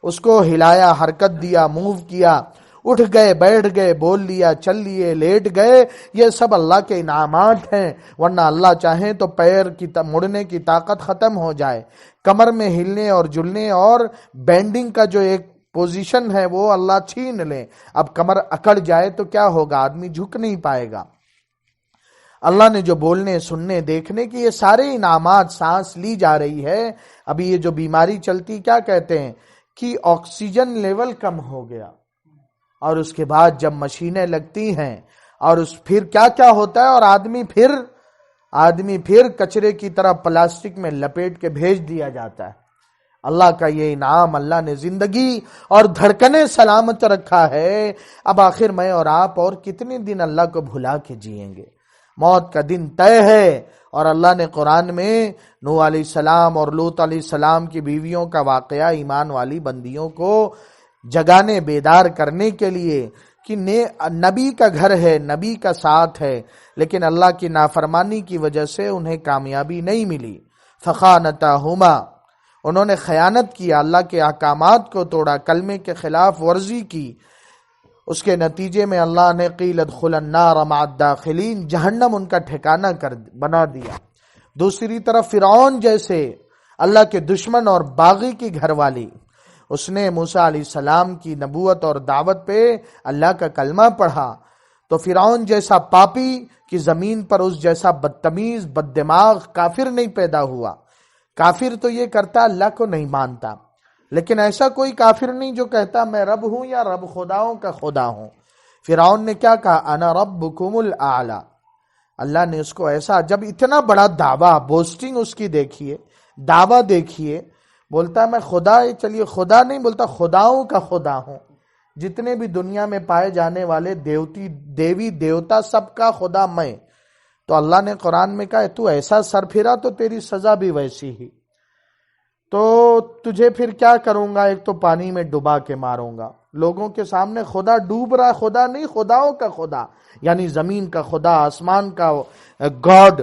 Speaker 1: اس کو ہلایا، حرکت دیا، موو کیا، اٹھ گئے، بیٹھ گئے، بول لیا، چل لیے، لیٹ گئے، یہ سب اللہ کے انعامات ہیں۔ ورنہ اللہ چاہیں تو پیر کی مڑنے کی طاقت ختم ہو جائے، کمر میں ہلنے اور جلنے اور بینڈنگ کا جو ایک پوزیشن ہے وہ اللہ چھین لیں، اب کمر اکڑ جائے تو کیا ہوگا؟ آدمی جھک نہیں پائے گا۔ اللہ نے جو بولنے، سننے، دیکھنے کی یہ سارے انعامات، سانس لی جا رہی ہے، ابھی یہ جو بیماری چلتی کیا کہتے ہیں کہ آکسیجن لیول کم ہو گیا، اور اس کے بعد جب مشینیں لگتی ہیں اور پھر کیا کیا ہوتا ہے، اور آدمی پھر کچرے کی طرح پلاسٹک میں لپیٹ کے بھیج دیا جاتا ہے۔ اللہ کا یہ انعام، اللہ نے زندگی اور دھڑکنیں سلامت رکھا ہے، اب آخر میں اور آپ اور کتنے دن اللہ کو بھلا کے جئیں گے؟ موت کا دن طے ہے۔ اور اللہ نے قرآن میں نوح علیہ السلام اور لوط علیہ السلام کی بیویوں کا واقعہ ایمان والی بندیوں کو جگانے، بیدار کرنے کے لیے کہ نبی کا گھر ہے، نبی کا ساتھ ہے، لیکن اللہ کی نافرمانی کی وجہ سے انہیں کامیابی نہیں ملی۔ فخانتاہما، انہوں نے خیانت کیا، اللہ کے احکامات کو توڑا، کلمے کے خلاف ورزی کی، اس کے نتیجے میں اللہ نے قیل ادخلوا النار مع الداخلین، جہنم ان کا ٹھکانہ بنا دیا۔ دوسری طرف فرعون جیسے اللہ کے دشمن اور باغی کی گھر والی، اس نے موسیٰ علیہ السلام کی نبوت اور دعوت پہ اللہ کا کلمہ پڑھا، تو فرعون جیسا پاپی کی زمین پر اس جیسا بدتمیز بد دماغ کافر نہیں پیدا ہوا۔ کافر تو یہ کرتا اللہ کو نہیں مانتا، لیکن ایسا کوئی کافر نہیں جو کہتا میں رب ہوں یا رب خداؤں کا خدا ہوں۔ فرعون نے کیا کہا؟ انا ربکم الاعلی۔ اللہ نے اس کو ایسا، جب اتنا بڑا دعویٰ، بوسٹنگ اس کی دیکھیے، دعویٰ دیکھیے، بولتا ہے میں خدا، چلیے خدا نہیں بولتا، خداؤں کا خدا ہوں، جتنے بھی دنیا میں پائے جانے والے دیوی دیوتا سب کا خدا میں۔ تو اللہ نے قرآن میں کہا تو ایسا سر پھرا تو تیری سزا بھی ویسی ہی، تو تجھے پھر کیا کروں گا؟ ایک تو پانی میں ڈبا کے ماروں گا۔ لوگوں کے سامنے خدا ڈوب رہا، خدا نہیں، خداؤں کا خدا، یعنی زمین کا خدا، آسمان کا گاڈ،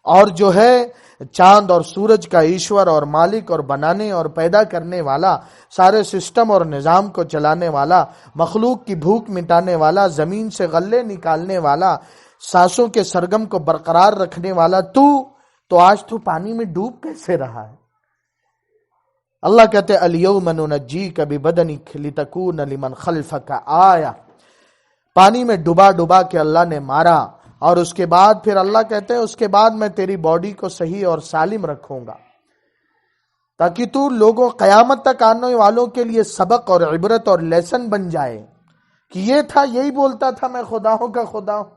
Speaker 1: اور جو ہے چاند اور سورج کا ایشور اور مالک اور بنانے اور پیدا کرنے والا، سارے سسٹم اور نظام کو چلانے والا، مخلوق کی بھوک مٹانے والا، زمین سے غلے نکالنے والا، سانسوں کے سرگم کو برقرار رکھنے والا، تو آج تو پانی میں ڈوب کیسے رہا ہے؟ اللہ کہتے الیوم ننجیک ببدنک لتکون لمن خلفک آیہ، پانی میں ڈبا کے اللہ نے مارا اور اس کے بعد پھر اللہ کہتے ہیں اس کے بعد میں تیری باڈی کو صحیح اور سالم رکھوں گا تاکہ تو لوگوں قیامت تک آنے والوں کے لیے سبق اور عبرت اور لیسن بن جائے کہ یہ تھا، یہی بولتا تھا میں خداؤں کا خدا ہوں۔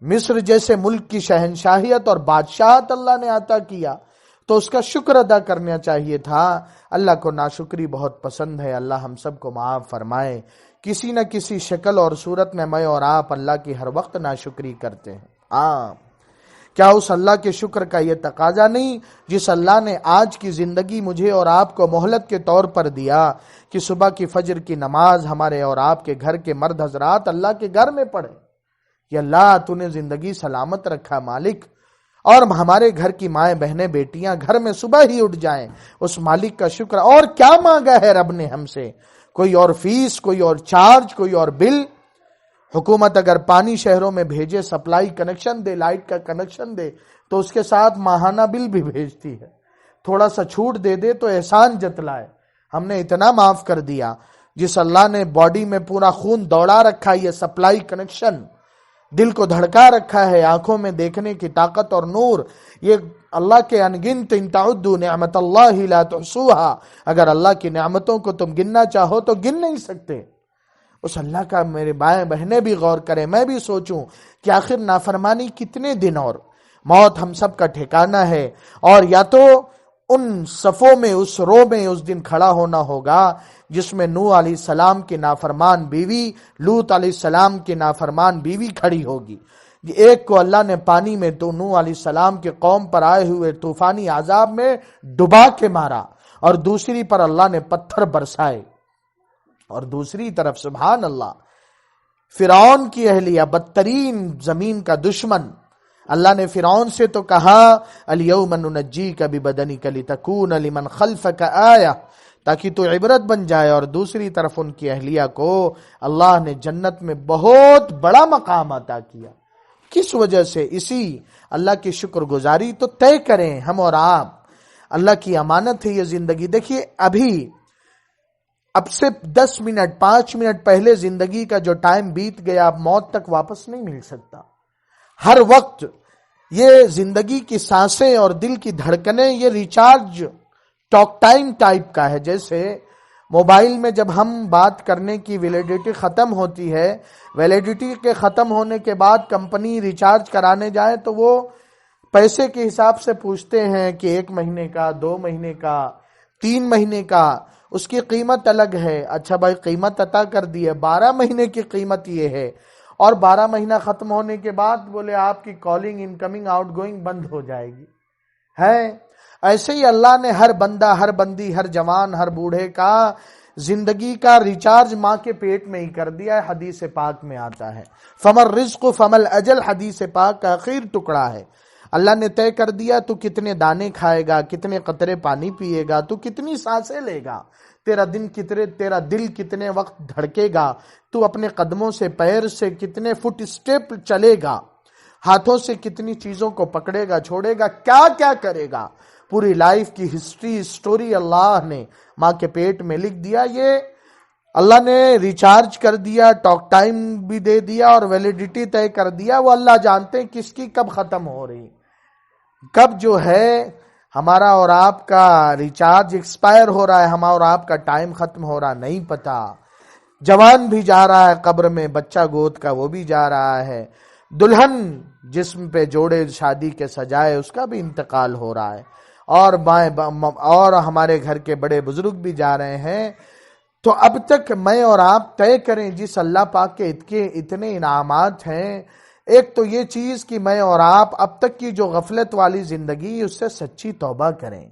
Speaker 1: مصر جیسے ملک کی شہنشاہیت اور بادشاہت اللہ نے عطا کیا تو اس کا شکر ادا کرنا چاہیے تھا۔ اللہ کو ناشکری بہت پسند ہے۔ اللہ ہم سب کو معاف فرمائے۔ کسی نہ کسی شکل اور صورت میں اور آپ اللہ کی ہر وقت ناشکری کرتے ہیں۔ ہاں، کیا اس اللہ کے شکر کا یہ تقاضا نہیں جس اللہ نے آج کی زندگی مجھے اور آپ کو مہلت کے طور پر دیا کہ صبح کی فجر کی نماز ہمارے اور آپ کے گھر کے مرد حضرات اللہ کے گھر میں پڑھیں۔ یا اللہ تو نے زندگی سلامت رکھا مالک، اور ہمارے گھر کی مائیں بہنیں بیٹیاں گھر میں صبح ہی اٹھ جائیں، اس مالک کا شکر۔ اور کیا مانگا ہے رب نے ہم سے؟ کوئی اور فیس، کوئی اور چارج، کوئی اور بل؟ حکومت اگر پانی شہروں میں بھیجے، سپلائی کنیکشن دے، لائٹ کا کنیکشن دے، تو اس کے ساتھ ماہانہ بل بھی بھیجتی ہے۔ تھوڑا سا چھوٹ دے دے تو احسان جتلائے۔ ہم نے اتنا معاف کر دیا۔ جس اللہ نے باڈی میں پورا خون دوڑا رکھا، یہ سپلائی کنیکشن دل کو دھڑکا رکھا ہے، آنکھوں میں دیکھنے کی طاقت اور نور، یہ اللہ کے انگنت ان تعدوا نعمت اللہ لا تحصوها، اگر اللہ کی نعمتوں کو تم گننا چاہو تو گن نہیں سکتے۔ اس اللہ کا میرے بائیں بہنیں بھی غور کریں، میں بھی سوچوں کہ آخر نافرمانی کتنے دن، اور موت ہم سب کا ٹھکانہ ہے، اور یا تو ان صفوں میں، اس رو میں اس دن کھڑا ہونا ہوگا جس میں نوح علیہ السلام کی نافرمان بیوی، لوط علیہ السلام کی نافرمان بیوی کھڑی ہوگی۔ ایک کو اللہ نے پانی میں تو نوح علیہ السلام کے قوم پر آئے ہوئے طوفانی عذاب میں ڈبا کے مارا، اور دوسری پر اللہ نے پتھر برسائے، اور دوسری طرف سبحان اللہ فرعون کی اہلیہ، بدترین زمین کا دشمن، اللہ نے فرعون سے تو کہا الیوم ننجیک ببدنک لتکون لمن خلفک آیہ، تاکہ تو عبرت بن جائے، اور دوسری طرف ان کی اہلیہ کو اللہ نے جنت میں بہت بڑا مقام عطا کیا۔ کس وجہ سے؟ اسی اللہ کی شکر گزاری تو طے کریں ہم اور آپ۔ اللہ کی امانت ہے یہ زندگی۔ دیکھیے اب سے 10 منٹ 5 منٹ پہلے زندگی کا جو ٹائم بیت گیا اب موت تک واپس نہیں مل سکتا۔ ہر وقت یہ زندگی کی سانسیں اور دل کی دھڑکنیں یہ ریچارج ٹاک ٹائم ٹائپ کا ہے۔ جیسے موبائل میں جب ہم بات کرنے کی ویلیڈیٹی ختم ہوتی ہے، ویلیڈیٹی کے ختم ہونے کے بعد کمپنی ریچارج کرانے جائے تو وہ پیسے کے حساب سے پوچھتے ہیں کہ 1 مہینے کا، 2 مہینے کا، 3 مہینے کا، اس کی قیمت الگ ہے۔ اچھا بھائی قیمت عطا کر دی ہے، 12 مہینے کی قیمت یہ ہے، اور 12 مہینہ ختم ہونے کے بعد بولے آپ کی کالنگ انکمنگ آؤٹ گوئنگ بند ہو جائے گی ہے۔ ایسے ہی اللہ نے ہر بندہ، ہر بندی، ہر جوان، ہر بوڑھے کا زندگی کا ریچارج ماں کے پیٹ میں ہی کر دیا ہے۔ حدیث پاک میں آتا ہے فمر رزق فمل اجل، حدیث پاک کا آخر ٹکڑا ہے۔ اللہ نے طے کر دیا تو کتنے دانے کھائے گا، کتنے قطرے پانی پیے گا، تو کتنی سانسیں لے گا، تیرا دل کتنے وقت دھڑکے گا، تو اپنے قدموں سے، پیر سے کتنے فٹ سٹیپ چلے گا، ہاتھوں سے کتنی چیزوں کو پکڑے گا، چھوڑے گا، کیا کیا کرے گا، پوری لائف کی ہسٹری سٹوری اللہ نے ماں کے پیٹ میں لکھ دیا۔ یہ اللہ نے ریچارج کر دیا، ٹاک ٹائم بھی دے دیا، اور ویلیڈیٹی طے کر دیا۔ وہ اللہ جانتے ہیں کس کی کب ختم ہو رہی، کب جو ہے ہمارا اور آپ کا ریچارج ایکسپائر ہو رہا ہے، ہمارا اور آپ کا ٹائم ختم ہو رہا نہیں پتا۔ جوان بھی جا رہا ہے قبر میں، بچہ گود کا وہ بھی جا رہا ہے، دلہن جسم پہ جوڑے شادی کے سجائے اس کا بھی انتقال ہو رہا ہے، اور ہمارے گھر کے بڑے بزرگ بھی جا رہے ہیں۔ تو اب تک میں اور آپ طے کریں، جس اللہ پاک کے اتنے انعامات ہیں، ایک تو یہ چیز کہ میں اور آپ اب تک کی جو غفلت والی زندگی اس سے سچی توبہ کریں۔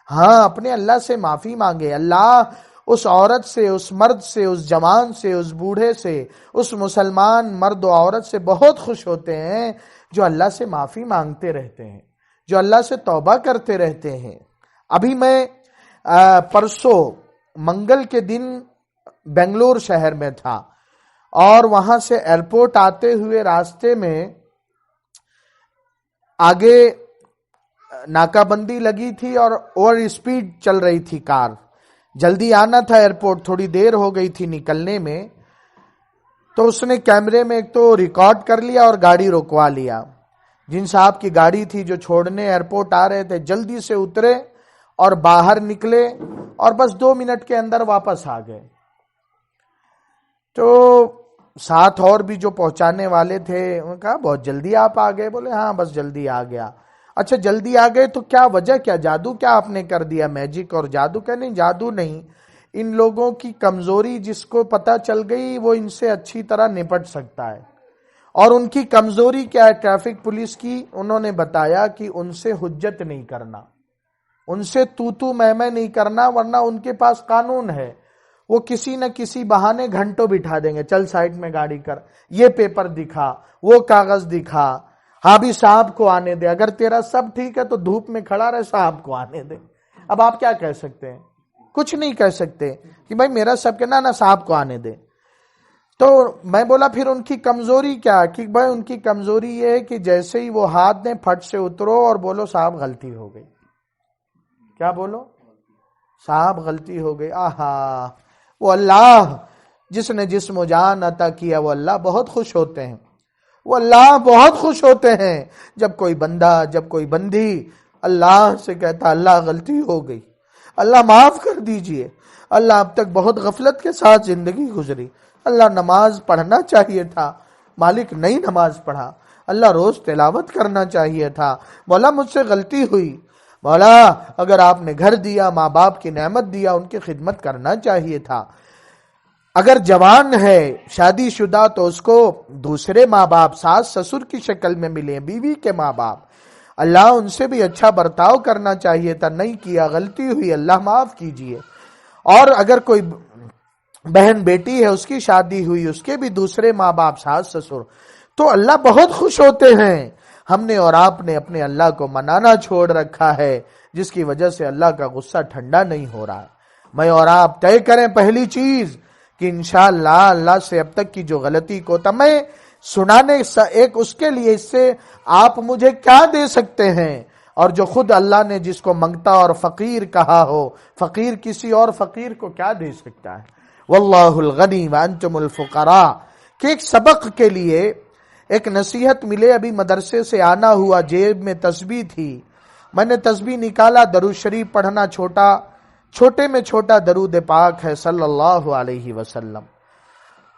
Speaker 1: ہاں، اپنے اللہ سے معافی مانگے۔ اللہ اس عورت سے، اس مرد سے، اس جوان سے، اس بوڑھے سے، اس مسلمان مرد و عورت سے بہت خوش ہوتے ہیں جو اللہ سے معافی مانگتے رہتے ہیں، جو اللہ سے توبہ کرتے رہتے ہیں۔ ابھی میں پرسوں منگل کے دن بنگلور شہر میں تھا، اور وہاں سے ایئرپورٹ آتے ہوئے راستے میں آگے ناکہ بندی لگی تھی اور اوور اسپیڈ چل رہی تھی کار، جلدی آنا تھا ایئرپورٹ، تھوڑی دیر ہو گئی تھی نکلنے میں۔ تو اس نے کیمرے میں ایک تو ریکارڈ کر لیا اور گاڑی رکوا لیا. جن صاحب کی گاڑی تھی جو چھوڑنے ایئرپورٹ آ رہے تھے جلدی سے اترے اور باہر نکلے اور بس 2 منٹ کے اندر واپس آ گئے. تو ساتھ اور بھی جو پہنچانے والے تھے انہوں نے کہا بہت جلدی آپ آ گئے. بولے ہاں بس جلدی آ گیا. اچھا جلدی آ گئے تو کیا وجہ، کیا جادو کیا آپ نے کر دیا، میجک اور جادو؟ کہ نہیں جادو نہیں، ان لوگوں کی کمزوری جس کو پتہ چل گئی وہ ان سے اچھی طرح نپٹ سکتا ہے. اور ان کی کمزوری کیا ہے ٹریفک پولیس کی؟ انہوں نے بتایا کہ ان سے حجت نہیں کرنا، ان سے تو میں نہیں کرنا، ورنہ ان کے پاس قانون ہے، وہ کسی نہ کسی بہانے گھنٹوں بٹھا دیں گے. چل سائڈ میں گاڑی کر، یہ پیپر دکھا، وہ کاغذ دکھا، ہاں بھی صاحب کو آنے دے، اگر تیرا سب ٹھیک ہے تو دھوپ میں کھڑا رہے، صاحب کو آنے دے. اب آپ کیا کہہ سکتے ہیں؟ کچھ نہیں کہہ سکتے کہ بھائی میرا سب کے نہ صاحب کو آنے دے. تو میں بولا پھر ان کی کمزوری کیا؟ کہ بھائی ان کی کمزوری یہ ہے کہ جیسے ہی وہ ہاتھ دیں پھٹ سے اترو اور بولو صاحب غلطی ہو گئی. کیا بولو؟ صاحب غلطی ہو گئی. آہا، وہ اللہ جس نے جسم و جان عطا کیا وہ اللہ بہت خوش ہوتے ہیں. وہ اللہ بہت خوش ہوتے ہیں جب کوئی بندہ، جب کوئی بندی اللہ سے کہتا اللہ غلطی ہو گئی، اللہ معاف کر دیجئے، اللہ اب تک بہت غفلت کے ساتھ زندگی گزری، اللہ نماز پڑھنا چاہیے تھا، مالک نہیں نماز پڑھا، اللہ روز تلاوت کرنا چاہیے تھا، مولا مجھ سے غلطی ہوئی، مولا اگر آپ نے گھر دیا، ماں باپ کی نعمت دیا، ان کی خدمت کرنا چاہیے تھا. اگر جوان ہے شادی شدہ تو اس کو دوسرے ماں باپ ساس سسر کی شکل میں ملے، بیوی کے ماں باپ، اللہ ان سے بھی اچھا برتاؤ کرنا چاہیے تھا، نہیں کیا، غلطی ہوئی، اللہ معاف کیجئے. اور اگر کوئی بہن بیٹی ہے اس کی شادی ہوئی، اس کے بھی دوسرے ماں باپ ساس سسر، تو اللہ بہت خوش ہوتے ہیں. ہم نے اور آپ نے اپنے اللہ کو منانا چھوڑ رکھا ہے جس کی وجہ سے اللہ کا غصہ ٹھنڈا نہیں ہو رہا ہے. میں اور آپ طے کریں پہلی چیز کہ انشاءاللہ اللہ سے اب تک کی جو غلطی کو میں سنانے ایک اس کے لیے اس سے آپ مجھے کیا دے سکتے ہیں، اور جو خود اللہ نے جس کو منگتا اور فقیر کہا ہو، فقیر کسی اور فقیر کو کیا دے سکتا ہے. واللہ الغنی وانتم الفقراء کہ ایک سبق کے لیے ایک نصیحت ملے. ابھی مدرسے سے آنا ہوا، جیب میں تسبیح تھی، میں نے تسبیح نکالا، درود شریف پڑھنا چھوٹے میں چھوٹا درود پاک ہے صلی اللہ علیہ وسلم.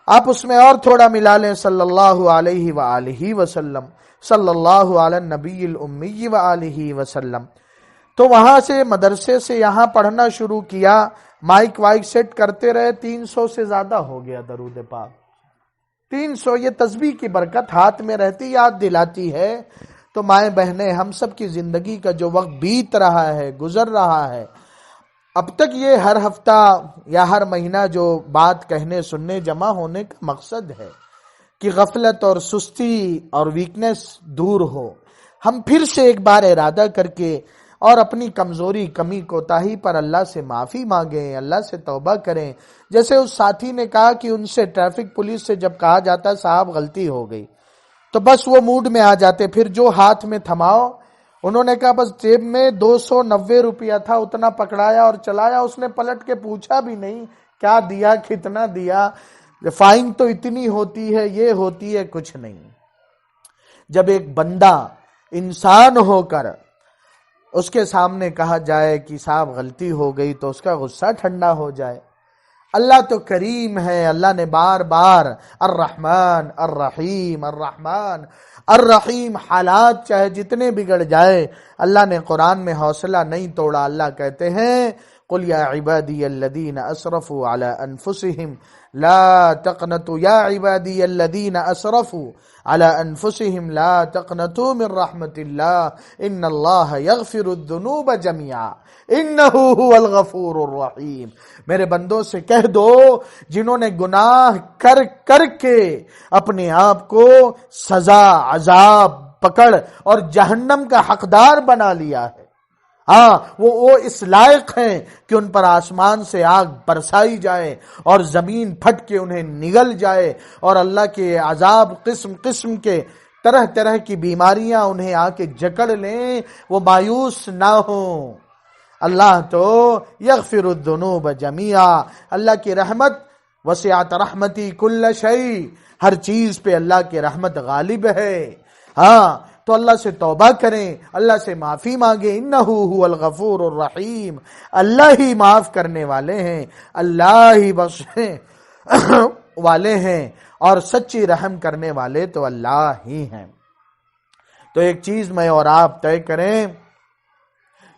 Speaker 1: آپ اس میں اور تھوڑا ملا لیں، صلی اللہ علیہ وآلہ وسلم، صلی اللہ علی النبی الامی وآلہ وسلم. تو وہاں سے مدرسے سے یہاں پڑھنا شروع کیا، مائک وائک سیٹ کرتے رہے، 300 سے زیادہ ہو گیا درود پاک. 300. یہ تسبیح کی برکت ہاتھ میں رہتی یاد دلاتی ہے. تو مائیں بہنیں، ہم سب کی زندگی کا جو وقت بیت رہا ہے، گزر رہا ہے، اب تک یہ ہر ہفتہ یا ہر مہینہ جو بات کہنے سننے جمع ہونے کا مقصد ہے کہ غفلت اور سستی اور ویکنس دور ہو. ہم پھر سے ایک بار ارادہ کر کے اور اپنی کمزوری، کمی کوتاہی پر اللہ سے معافی مانگیں، اللہ سے توبہ کریں. جیسے اس ساتھی نے کہا کہ ان سے ٹریفک پولیس سے جب کہا جاتا صاحب غلطی ہو گئی تو بس وہ موڈ میں آ جاتے، پھر جو ہاتھ میں تھماؤ. انہوں نے کہا بس جیب میں 290 روپیہ تھا، اتنا پکڑایا اور چلایا. اس نے پلٹ کے پوچھا بھی نہیں کیا دیا، کتنا دیا، فائن تو اتنی ہوتی ہے، یہ ہوتی ہے، کچھ نہیں. جب ایک بندہ انسان ہو کر اس کے سامنے کہا جائے کہ صاحب غلطی ہو گئی تو اس کا غصہ ٹھنڈا ہو جائے. اللہ تو کریم ہے، اللہ نے بار بار الرحمن الرحیم الرحمن الرحیم، حالات چاہے جتنے بگڑ جائے اللہ نے قرآن میں حوصلہ نہیں توڑا. اللہ کہتے ہیں قل یا عبادی الذین اسرفوا علی انفسہم لا تقنطوا، یا عبادی الذین اسرفوا علی انفسہم لا تقنطوا من رحمت اللہ ان اللہ یغفر الذنوب جميعا انہ هو الغفور الرحیم. میرے بندوں سے کہہ دو جنہوں نے گناہ کر کر کے اپنے آپ کو سزا، عذاب، پکڑ اور جہنم کا حقدار بنا لیا ہے، ہاں وہ اس لائق ہیں کہ ان پر آسمان سے آگ برسائی جائے اور زمین پھٹ کے انہیں نگل جائے اور اللہ کے عذاب قسم قسم کے طرح طرح کی بیماریاں انہیں آ کے جکڑ لیں، وہ مایوس نہ ہوں. اللہ تو یغفر الذنوب جميعا، اللہ کی رحمت وسعت رحمتی کل شیء، ہر چیز پہ اللہ کی رحمت غالب ہے۔ ہاں تو اللہ سے توبہ کریں، اللہ سے معافی مانگیں، انہ هو الغفور الرحیم، اللہ ہی معاف کرنے والے ہیں، اللہ ہی بخشنے والے ہیں، اور سچی رحم کرنے والے تو اللہ ہی ہیں۔ تو ایک چیز میں اور آپ طے کریں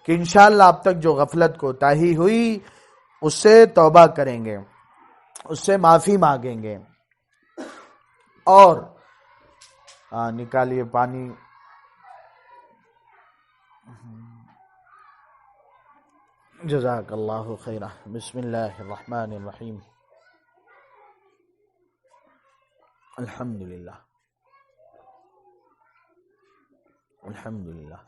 Speaker 1: کہ انشاءاللہ اب تک جو غفلت کوتاہی ہوئی اس سے توبہ کریں گے، اس سے معافی مانگیں گے، اور نکالیے پانی۔ جزاک اللہ خیرہ۔ بسم اللہ الرحمن الرحیم۔ الحمدللہ الحمدللہ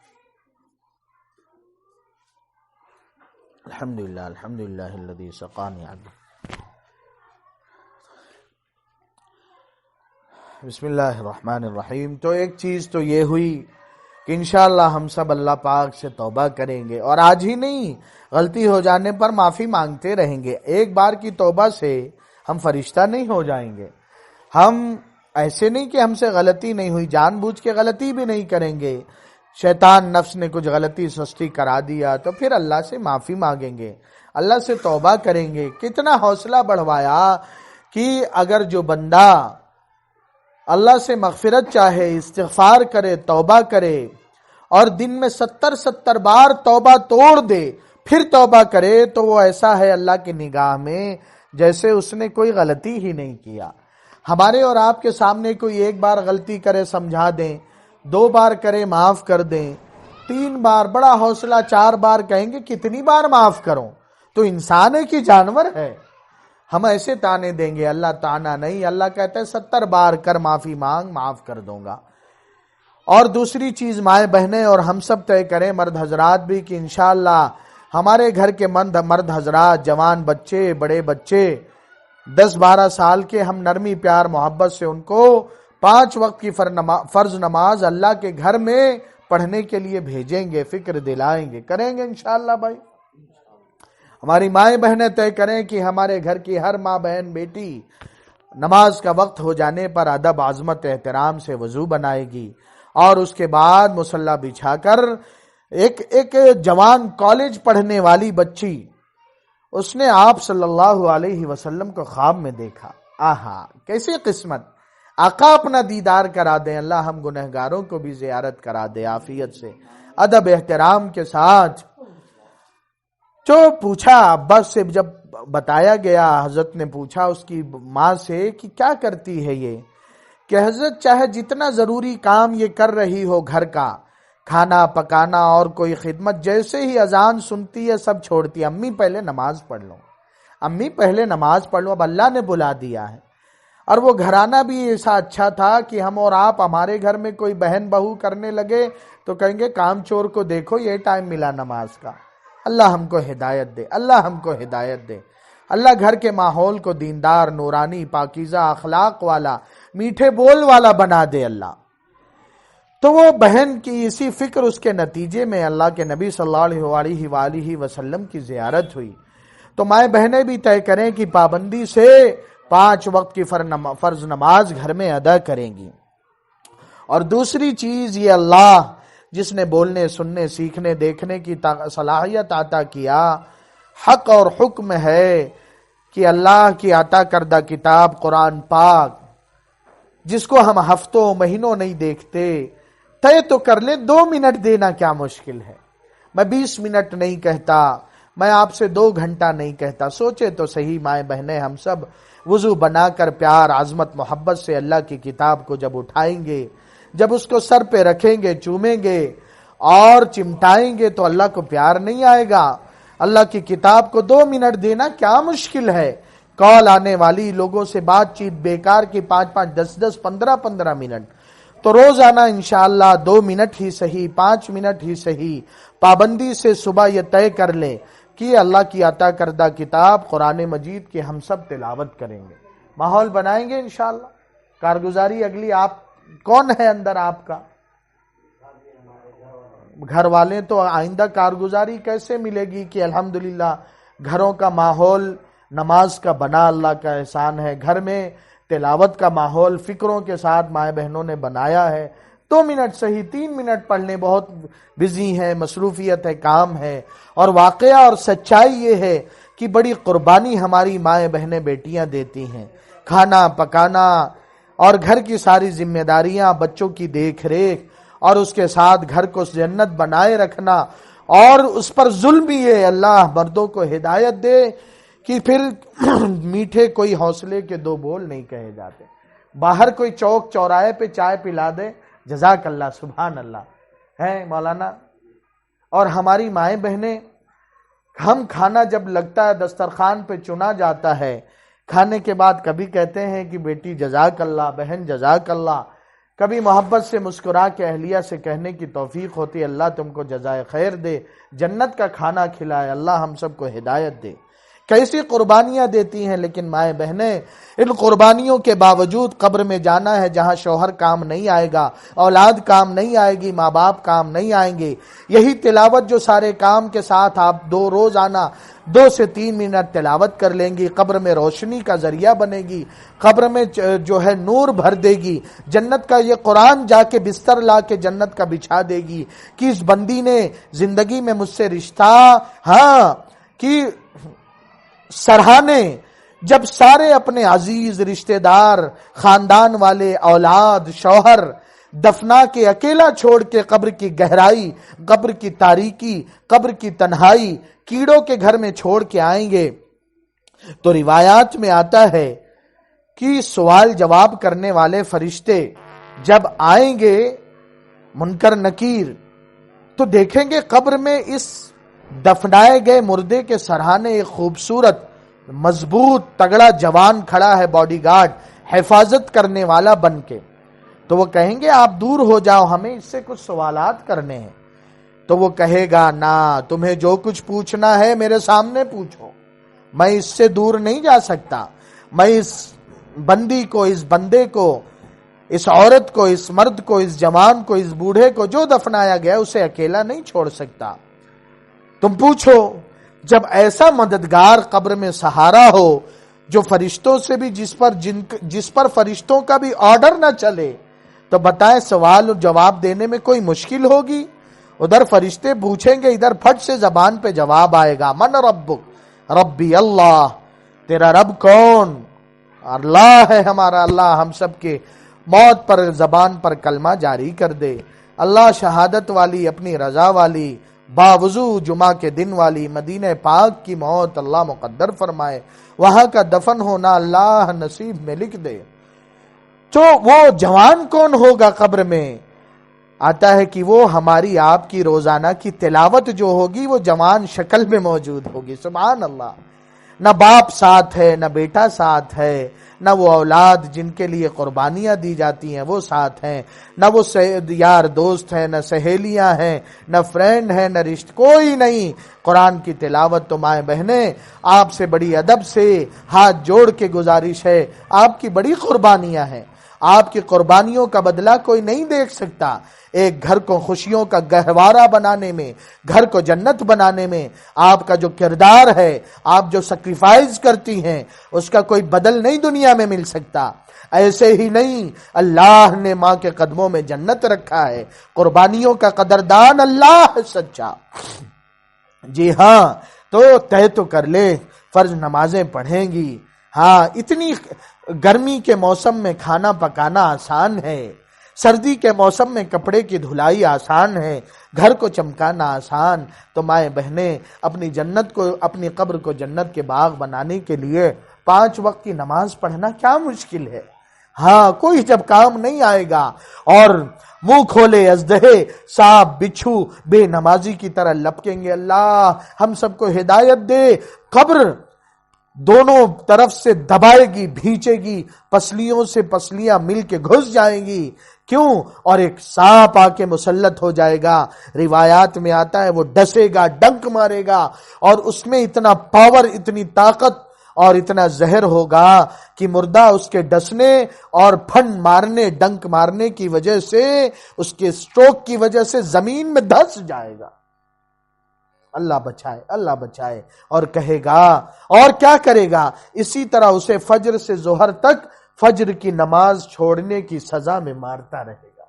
Speaker 1: الحمدللہ الحمدللہ الذی سقانی عبدہ۔ بسم اللہ الرحمن الرحیم۔ تو ایک چیز تو یہ ہوئی کہ انشاءاللہ ہم سب اللہ پاک سے توبہ کریں گے، اور آج ہی نہیں، غلطی ہو جانے پر معافی مانگتے رہیں گے۔ ایک بار کی توبہ سے ہم فرشتہ نہیں ہو جائیں گے۔ ہم ایسے نہیں کہ ہم سے غلطی نہیں ہوئی، جان بوجھ کے غلطی بھی نہیں کریں گے، شیطان نفس نے کچھ غلطی سستی کرا دیا تو پھر اللہ سے معافی مانگیں گے، اللہ سے توبہ کریں گے۔ کتنا حوصلہ بڑھوایا کہ اگر جو بندہ اللہ سے مغفرت چاہے، استغفار کرے، توبہ کرے، اور دن میں 70 بار توبہ توڑ دے پھر توبہ کرے، تو وہ ایسا ہے اللہ کی نگاہ میں جیسے اس نے کوئی غلطی ہی نہیں کیا۔ ہمارے اور آپ کے سامنے کوئی ایک بار غلطی کرے سمجھا دیں، 2 بار کرے معاف کر دیں، 3 بار بڑا حوصلہ، 4 بار کہیں گے کتنی بار معاف کروں؟ تو انسان ہے کہ جانور ہے؟ ہم ایسے تانے دیں گے، اللہ تانا نہیں، اللہ کہتا ہے 70 بار کر معافی مانگ، معاف کر دوں گا۔ اور دوسری چیز مائیں بہنیں اور ہم سب طے کریں، مرد حضرات بھی، کہ انشاءاللہ ہمارے گھر کے مرد حضرات، جوان بچے، بڑے بچے 10-12 سال کے، ہم نرمی پیار محبت سے ان کو 5 وقت کی فرض نماز اللہ کے گھر میں پڑھنے کے لیے بھیجیں گے، فکر دلائیں گے، کریں گے انشاءاللہ بھائی۔ ہماری مائیں بہنیں طے کریں کہ ہمارے گھر کی ہر ماں بہن بیٹی نماز کا وقت ہو جانے پر ادب عظمت احترام سے وضو بنائے گی، اور اس کے بعد مصلی بچھا کر ایک جوان کالج پڑھنے والی بچی، اس نے آپ صلی اللہ علیہ وسلم کو خواب میں دیکھا۔ آہا کیسی قسمت! آقا اپنا دیدار کرا دیں، اللہ ہم گنہگاروں کو بھی زیارت کرا دے عافیت سے، ادب احترام کے ساتھ۔ جو پوچھا عباس سے، جب بتایا گیا، حضرت نے پوچھا اس کی ماں سے کہ کیا کرتی ہے یہ، کہ حضرت چاہے جتنا ضروری کام یہ کر رہی ہو، گھر کا کھانا پکانا اور کوئی خدمت، جیسے ہی اذان سنتی ہے سب چھوڑتی ہے، امی پہلے نماز پڑھ لو، امی پہلے نماز پڑھ لو، اب اللہ نے بلا دیا ہے۔ اور وہ گھرانہ بھی ایسا اچھا تھا کہ ہم اور آپ ہمارے گھر میں کوئی بہن بہو کرنے لگے تو کہیں گے کام چور کو دیکھو، یہ ٹائم ملا نماز کا۔ اللہ ہم کو ہدایت دے، اللہ ہم کو ہدایت دے، اللہ گھر کے ماحول کو دیندار، نورانی، پاکیزہ اخلاق والا، میٹھے بول والا بنا دے اللہ۔ تو وہ بہن کی اسی فکر، اس کے نتیجے میں اللہ کے نبی صلی اللہ علیہ وآلہ وسلم کی زیارت ہوئی۔ تو مائیں بہنیں بھی طے کریں کہ پابندی سے 5 وقت کی فرض نماز گھر میں ادا کریں گی۔ اور دوسری چیز یہ، اللہ جس نے بولنے، سننے، سیکھنے، دیکھنے کی صلاحیت عطا کیا، حق اور حکم ہے کہ اللہ کی عطا کردہ کتاب قرآن پاک، جس کو ہم ہفتوں مہینوں نہیں دیکھتے، طے تو کر لیں 2 منٹ دینا کیا مشکل ہے۔ میں 20 منٹ نہیں کہتا، میں آپ سے 2 گھنٹہ نہیں کہتا، سوچے تو صحیح مائیں بہنیں، ہم سب وضو بنا کر پیار عظمت محبت سے اللہ کی کتاب کو جب اٹھائیں گے، جب اس کو سر پہ رکھیں گے، چومیں گے اور چمٹائیں گے تو اللہ کو پیار نہیں آئے گا؟ اللہ کی کتاب کو 2 منٹ دینا کیا مشکل ہے؟ کال آنے والی لوگوں سے بات چیت بیکار کی 5-5 10-10 15-15 منٹ، تو روزانہ انشاءاللہ 2 منٹ ہی صحیح، 5 منٹ ہی صحیح، پابندی سے صبح یہ طے کر لیں کہ اللہ کی عطا کردہ کتاب قرآن مجید کی ہم سب تلاوت کریں گے، ماحول بنائیں گے انشاءاللہ۔ کارگزاری اگلی، آپ کون ہے اندر آپ کا؟ گھر والے، تو آئندہ کارگزاری کیسے ملے گی کہ الحمدللہ گھروں کا ماحول نماز کا بنا اللہ کا احسان ہے. گھر میں تلاوت کا ماحول فکروں کے ساتھ مائیں بہنوں نے بنایا ہے. 2 منٹ صحیح 3 منٹ پڑھ لیں. بہت بزی ہے, مصروفیت ہے, کام ہے. اور واقعہ اور سچائی یہ ہے کہ بڑی قربانی ہماری مائیں بہنیں بیٹیاں دیتی ہیں. کھانا پکانا اور گھر کی ساری ذمہ داریاں, بچوں کی دیکھ ریکھ, اور اس کے ساتھ گھر کو جنت بنائے رکھنا. اور اس پر ظلم بھی ہے. اللہ مردوں کو ہدایت دے کہ پھر میٹھے کوئی حوصلے کے 2 بول نہیں کہے جاتے. باہر کوئی چوک چوراہے پہ چائے پلا دے, جزاک اللہ, سبحان اللہ ہے مولانا. اور ہماری مائیں بہنیں, ہم کھانا جب لگتا ہے دسترخوان پہ چنا جاتا ہے, کھانے کے بعد کبھی کہتے ہیں کہ بیٹی جزاک اللہ, بہن جزاک اللہ. کبھی محبت سے مسکرا کے اہلیہ سے کہنے کی توفیق ہوتی, اللہ تم کو جزائے خیر دے, جنت کا کھانا کھلائے, اللہ ہم سب کو ہدایت دے. کیسی قربانیاں دیتی ہیں. لیکن مائیں بہنیں ان قربانیوں کے باوجود قبر میں جانا ہے جہاں شوہر کام نہیں آئے گا, اولاد کام نہیں آئے گی, ماں باپ کام نہیں آئیں گے. یہی تلاوت جو سارے کام کے ساتھ آپ روزانہ 2 سے 3 منٹ تلاوت کر لیں گی, قبر میں روشنی کا ذریعہ بنے گی, قبر میں جو ہے نور بھر دے گی. جنت کا یہ قرآن جا کے بستر لا کے جنت کا بچھا دے گی کہ اس بندی نے زندگی میں مجھ سے رشتہ کہ سرہانے جب سارے اپنے عزیز رشتہ دار, خاندان والے, اولاد, شوہر دفنا کے اکیلا چھوڑ کے قبر کی گہرائی, قبر کی تاریکی, قبر کی تنہائی, کیڑوں کے گھر میں چھوڑ کے آئیں گے, تو روایات میں آتا ہے کہ سوال جواب کرنے والے فرشتے جب آئیں گے منکر نکیر, تو دیکھیں گے قبر میں اس دفنائے گئے مردے کے سرہانے ایک خوبصورت مضبوط تگڑا جوان کھڑا ہے, باڈی گارڈ, حفاظت کرنے والا بن کے. تو وہ کہیں گے آپ دور ہو جاؤ, ہمیں اس سے کچھ سوالات کرنے ہیں. تو وہ کہے گا نہ, تمہیں جو کچھ پوچھنا ہے میرے سامنے پوچھو, میں اس سے دور نہیں جا سکتا. میں اس بندی کو, اس بندے کو, اس عورت کو, اس مرد کو, اس جوان کو, اس بوڑھے کو جو دفنایا گیا اسے اکیلا نہیں چھوڑ سکتا. تم پوچھو. جب ایسا مددگار قبر میں سہارا ہو جو فرشتوں سے بھی, جس پر فرشتوں کا بھی آرڈر نہ چلے, تو بتائیں سوال اور جواب دینے میں کوئی مشکل ہوگی؟ ادھر فرشتے پوچھیں گے, ادھر پھٹ سے زبان پہ جواب آئے گا, من ربک, ربی اللہ, تیرا رب کون؟ اللہ ہے ہمارا. اللہ ہم سب کے موت پر زبان پر کلمہ جاری کر دے. اللہ شہادت والی, اپنی رضا والی, باوضو جمعہ کے دن والی مدینہ پاک کی موت اللہ مقدر فرمائے, وہاں کا دفن ہونا اللہ نصیب میں لکھ دے. تو وہ جوان کون ہوگا قبر میں؟ آتا ہے کہ وہ ہماری آپ کی روزانہ کی تلاوت جو ہوگی وہ جوان شکل میں موجود ہوگی. سبحان اللہ. نہ باپ ساتھ ہے, نہ بیٹا ساتھ ہے, نہ وہ اولاد جن کے لیے قربانیاں دی جاتی ہیں وہ ساتھ ہیں, نہ وہ یار دوست ہیں, نہ سہیلیاں ہیں, نہ فرینڈ ہیں, نہ رشتہ, کوئی نہیں. قرآن کی تلاوت. تو مائیں بہنیں آپ سے بڑی ادب سے ہاتھ جوڑ کے گزارش ہے, آپ کی بڑی قربانیاں ہیں, آپ کی قربانیوں کا بدلہ کوئی نہیں دیکھ سکتا. ایک گھر کو خوشیوں کا گہوارہ بنانے میں, گھر کو جنت بنانے میں آپ کا جو کردار ہے, آپ جو سیکریفائز کرتی ہیں, اس کا کوئی بدل نہیں دنیا میں مل سکتا. ایسے ہی نہیں, اللہ نے ماں کے قدموں میں جنت رکھا ہے. قربانیوں کا قدردان اللہ ہے سچا. جی ہاں, تو طے تو کر لے, فرض نمازیں پڑھیں گی. ہاں, اتنی گرمی کے موسم میں کھانا پکانا آسان ہے, سردی کے موسم میں کپڑے کی دھلائی آسان ہے, گھر کو چمکانا آسان. تو مائیں بہنیں اپنی جنت کو, اپنی قبر کو جنت کے باغ بنانے کے لیے 5 وقت کی نماز پڑھنا کیا مشکل ہے. ہاں, کوئی جب کام نہیں آئے گا اور منہ کھولے اژدہے, سانپ, بچھو بے نمازی کی طرح لپکیں گے, اللہ ہم سب کو ہدایت دے. قبر دونوں طرف سے دبائے گی, بھینچے گی, پسلیوں سے پسلیاں مل کے گھس جائیں گی. کیوں؟ اور ایک سانپ آ کے مسلط ہو جائے گا. روایات میں آتا ہے وہ ڈسے گا, ڈنک مارے گا, اور اس میں اتنا پاور, اتنی طاقت اور اتنا زہر ہوگا کہ مردہ اس کے ڈسنے اور پھن مارنے, ڈنک مارنے کی وجہ سے, اس کے سٹروک کی وجہ سے زمین میں دھس جائے گا. اللہ بچائے، اللہ بچائے۔ اور کہے گا اور کیا کرے گا؟ اسی طرح اسے فجر سے ظہر تک فجر کی نماز چھوڑنے کی سزا میں مارتا رہے گا۔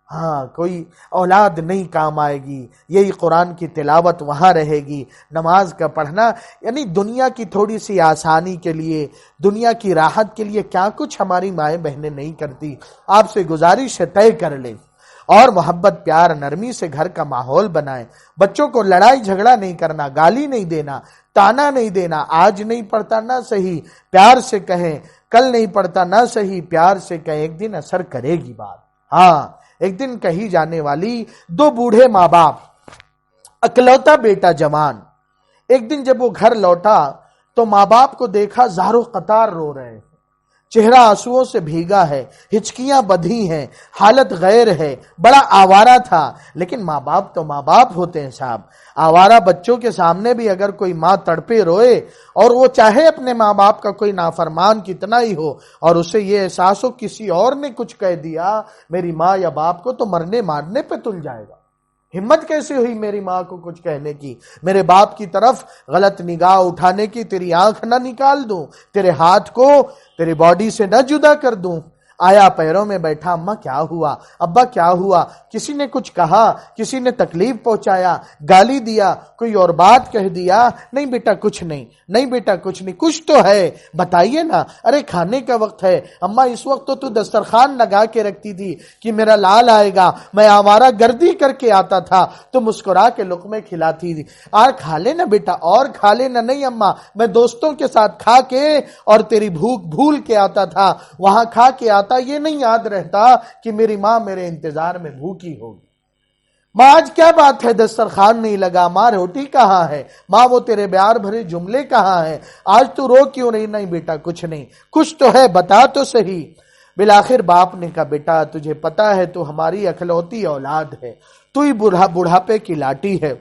Speaker 1: ہاں، کوئی اولاد نہیں کام آئے گی، یہی قرآن کی تلاوت وہاں رہے گی، نماز کا پڑھنا، یعنی دنیا کی تھوڑی سی آسانی کے لیے، دنیا کی راحت کے لیے کیا کچھ ہماری مائیں بہنیں نہیں کرتی۔ آپ سے گزارش ہے طے کر لیں اور محبت پیار نرمی سے گھر کا ماحول بنائیں۔ بچوں کو لڑائی جھگڑا نہیں کرنا، گالی نہیں دینا، تانا نہیں دینا، آج نہیں پڑھتا نہ صحیح پیار سے کہیں، کل نہیں پڑھتا نہ صحیح پیار سے کہیں، ایک دن اثر کرے گی بات۔ ہاں، ایک دن کہی جانے والی دو بوڑھے ماں باپ، اکلوتا بیٹا جوان، ایک دن جب وہ گھر لوٹا تو ماں باپ کو دیکھا زارو قطار رو رہے ہیں، چہرہ آنسوؤں سے بھیگا ہے، ہچکیاں بدھی ہیں، حالت غیر ہے، بڑا آوارہ تھا۔ لیکن ماں باپ تو ماں باپ ہوتے ہیں صاحب، آوارہ بچوں کے سامنے بھی اگر کوئی ماں تڑپے روئے اور وہ چاہے اپنے ماں باپ کا کوئی نافرمان کتنا ہی ہو اور اسے یہ احساس ہو کسی اور نے کچھ کہہ دیا میری ماں یا باپ کو، تو مرنے مارنے پہ تل جائے گا۔ ہمت کیسے ہوئی میری ماں کو کچھ کہنے کی، میرے باپ کی طرف غلط نگاہ اٹھانے کی، تیری آنکھ نہ نکال دوں، تیرے ہاتھ کو تیرے باڈی سے نہ جدا کر دوں۔ آیا پیروں میں بیٹھا، اماں کیا ہوا، ابا کیا ہوا، کسی نے کچھ کہا، کسی نے تکلیف پہنچایا، گالی دیا، کوئی اور بات کہہ دیا؟ نہیں بیٹا کچھ نہیں، نہیں بیٹا کچھ نہیں، کچھ تو ہے بتائیے نا۔ ارے کھانے کا وقت ہے اماں، اس وقت تو دسترخوان لگا کے رکھتی تھی کہ میرا لال آئے گا، میں آوارہ گردی کر کے آتا تھا تو مسکرا کے لقمے کھلاتی تھی، اور کھا لینا بیٹا اور کھا لینا۔ نہیں اماں، میں دوستوں کے ساتھ کھا کے اور تیری بھوک بھول کے آتا تھا، وہاں کھا کے آتا، یہ نہیں یاد رہتا کہ میری ماں میرے انتظار میں بھوکی ہوگی۔ ماں آج کیا بات ہے دسترخوان نہیں لگا، ماں روٹی کہاں ہے، ماں وہ تیرے پیار بھرے جملے کہاں ہیں، آج تو رو کیوں نہیں؟ نہیں بیٹا کچھ نہیں، کچھ تو ہے بتا تو صحیح۔ بالآخر باپ نے کہا بیٹا تجھے پتا ہے تو ہماری اکلوتی اولاد ہے، تو ہی بڑھاپے کی لاٹھی ہے،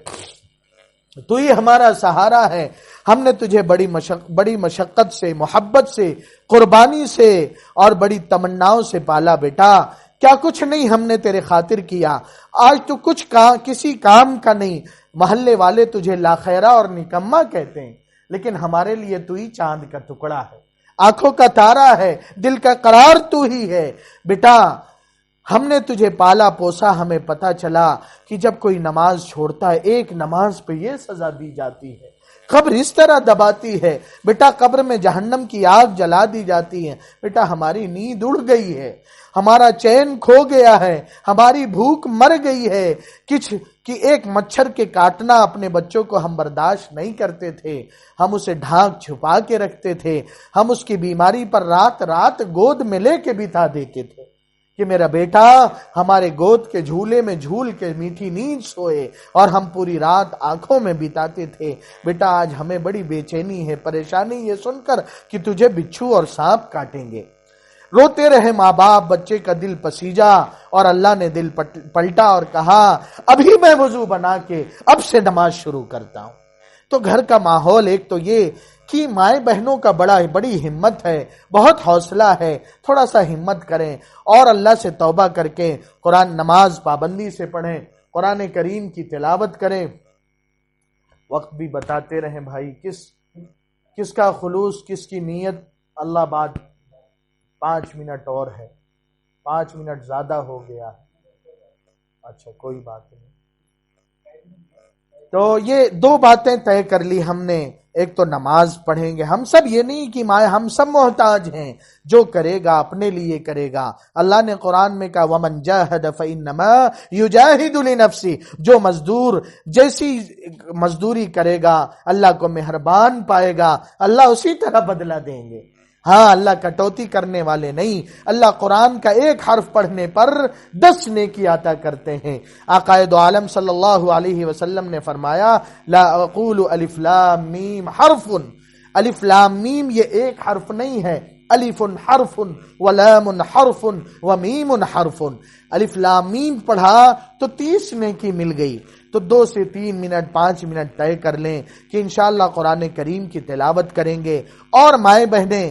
Speaker 1: تو ہی ہمارا سہارا ہے، ہم نے تجھے بڑی مشقت سے، محبت سے، قربانی سے اور بڑی تمناؤں سے پالا بیٹا، کیا کچھ نہیں ہم نے تیرے خاطر کیا، آج تو کچھ کسی کام کا نہیں، محلے والے تجھے لاخیرہ اور نکما کہتے ہیں، لیکن ہمارے لیے تو ہی چاند کا ٹکڑا ہے، آنکھوں کا تارا ہے، دل کا قرار تو ہی ہے بیٹا۔ ہم نے تجھے پالا پوسا، ہمیں پتا چلا کہ جب کوئی نماز چھوڑتا ہے ایک نماز پہ یہ سزا دی جاتی ہے، قبر اس طرح دباتی ہے بیٹا، قبر میں جہنم کی آگ جلا دی جاتی ہے بیٹا، ہماری نیند اڑ گئی ہے، ہمارا چین کھو گیا ہے، ہماری بھوک مر گئی ہے، کہ ایک مچھر کے کاٹنا اپنے بچوں کو ہم برداشت نہیں کرتے تھے، ہم اسے ڈھانک چھپا کے رکھتے تھے، ہم اس کی بیماری پر رات رات گود میں لے کے بٹھا دیتے تھے کہ میرا بیٹا ہمارے گود کے جھولے میں جھول کے میٹھی نیند سوئے، اور ہم پوری رات آنکھوں میں بتاتے تھے۔ بیٹا آج ہمیں بڑی بے چینی ہے، پریشانی یہ سن کر کہ تجھے بچھو اور سانپ کاٹیں گے۔ روتے رہے ماں باپ، بچے کا دل پسیجا اور اللہ نے دل پلٹا اور کہا ابھی میں وضو بنا کے اب سے نماز شروع کرتا ہوں۔ تو گھر کا ماحول ایک تو یہ کہ مائیں بہنوں کا بڑی ہمت ہے، بہت حوصلہ ہے، تھوڑا سا ہمت کریں اور اللہ سے توبہ کر کے قرآن نماز پابندی سے پڑھیں، قرآن کریم کی تلاوت کریں۔ وقت بھی بتاتے رہیں بھائی، کس کا خلوص، کس کی نیت، اللہ بات 5 منٹ اور ہے، 5 منٹ زیادہ ہو گیا ہے، اچھا کوئی بات نہیں۔ تو یہ 2 باتیں طے کر لی ہم نے، ایک تو نماز پڑھیں گے، ہم سب یہ نہیں کہ مائیں ہم سب محتاج ہیں، جو کرے گا اپنے لیے کرے گا۔ اللہ نے قرآن میں کہا وَمَنْ جَاهَدَ فَإِنَّمَا يُجَاهِدُ لِنَفْسِهِ، جو مزدور جیسی مزدوری کرے گا اللہ کو مہربان پائے گا، اللہ اسی طرح بدلہ دیں گے۔ ہاں، اللہ کٹوتی کرنے والے نہیں، اللہ قرآن کا ایک حرف پڑھنے پر 10 نیکی عطا کرتے ہیں۔ آقا دو عالم صلی اللہ علیہ وسلم نے فرمایا لا اقول الف لام میم حرف، الف لام میم یہ ایک حرف نہیں ہے، الف حرف ولام حرف ومیم حرف، الف لام میم پڑھا تو 30 نیکی مل گئی۔ تو 2 سے 3 منٹ 5 منٹ طے کر لیں کہ انشاءاللہ قرآن کریم کی تلاوت کریں گے، اور مائیں بہنیں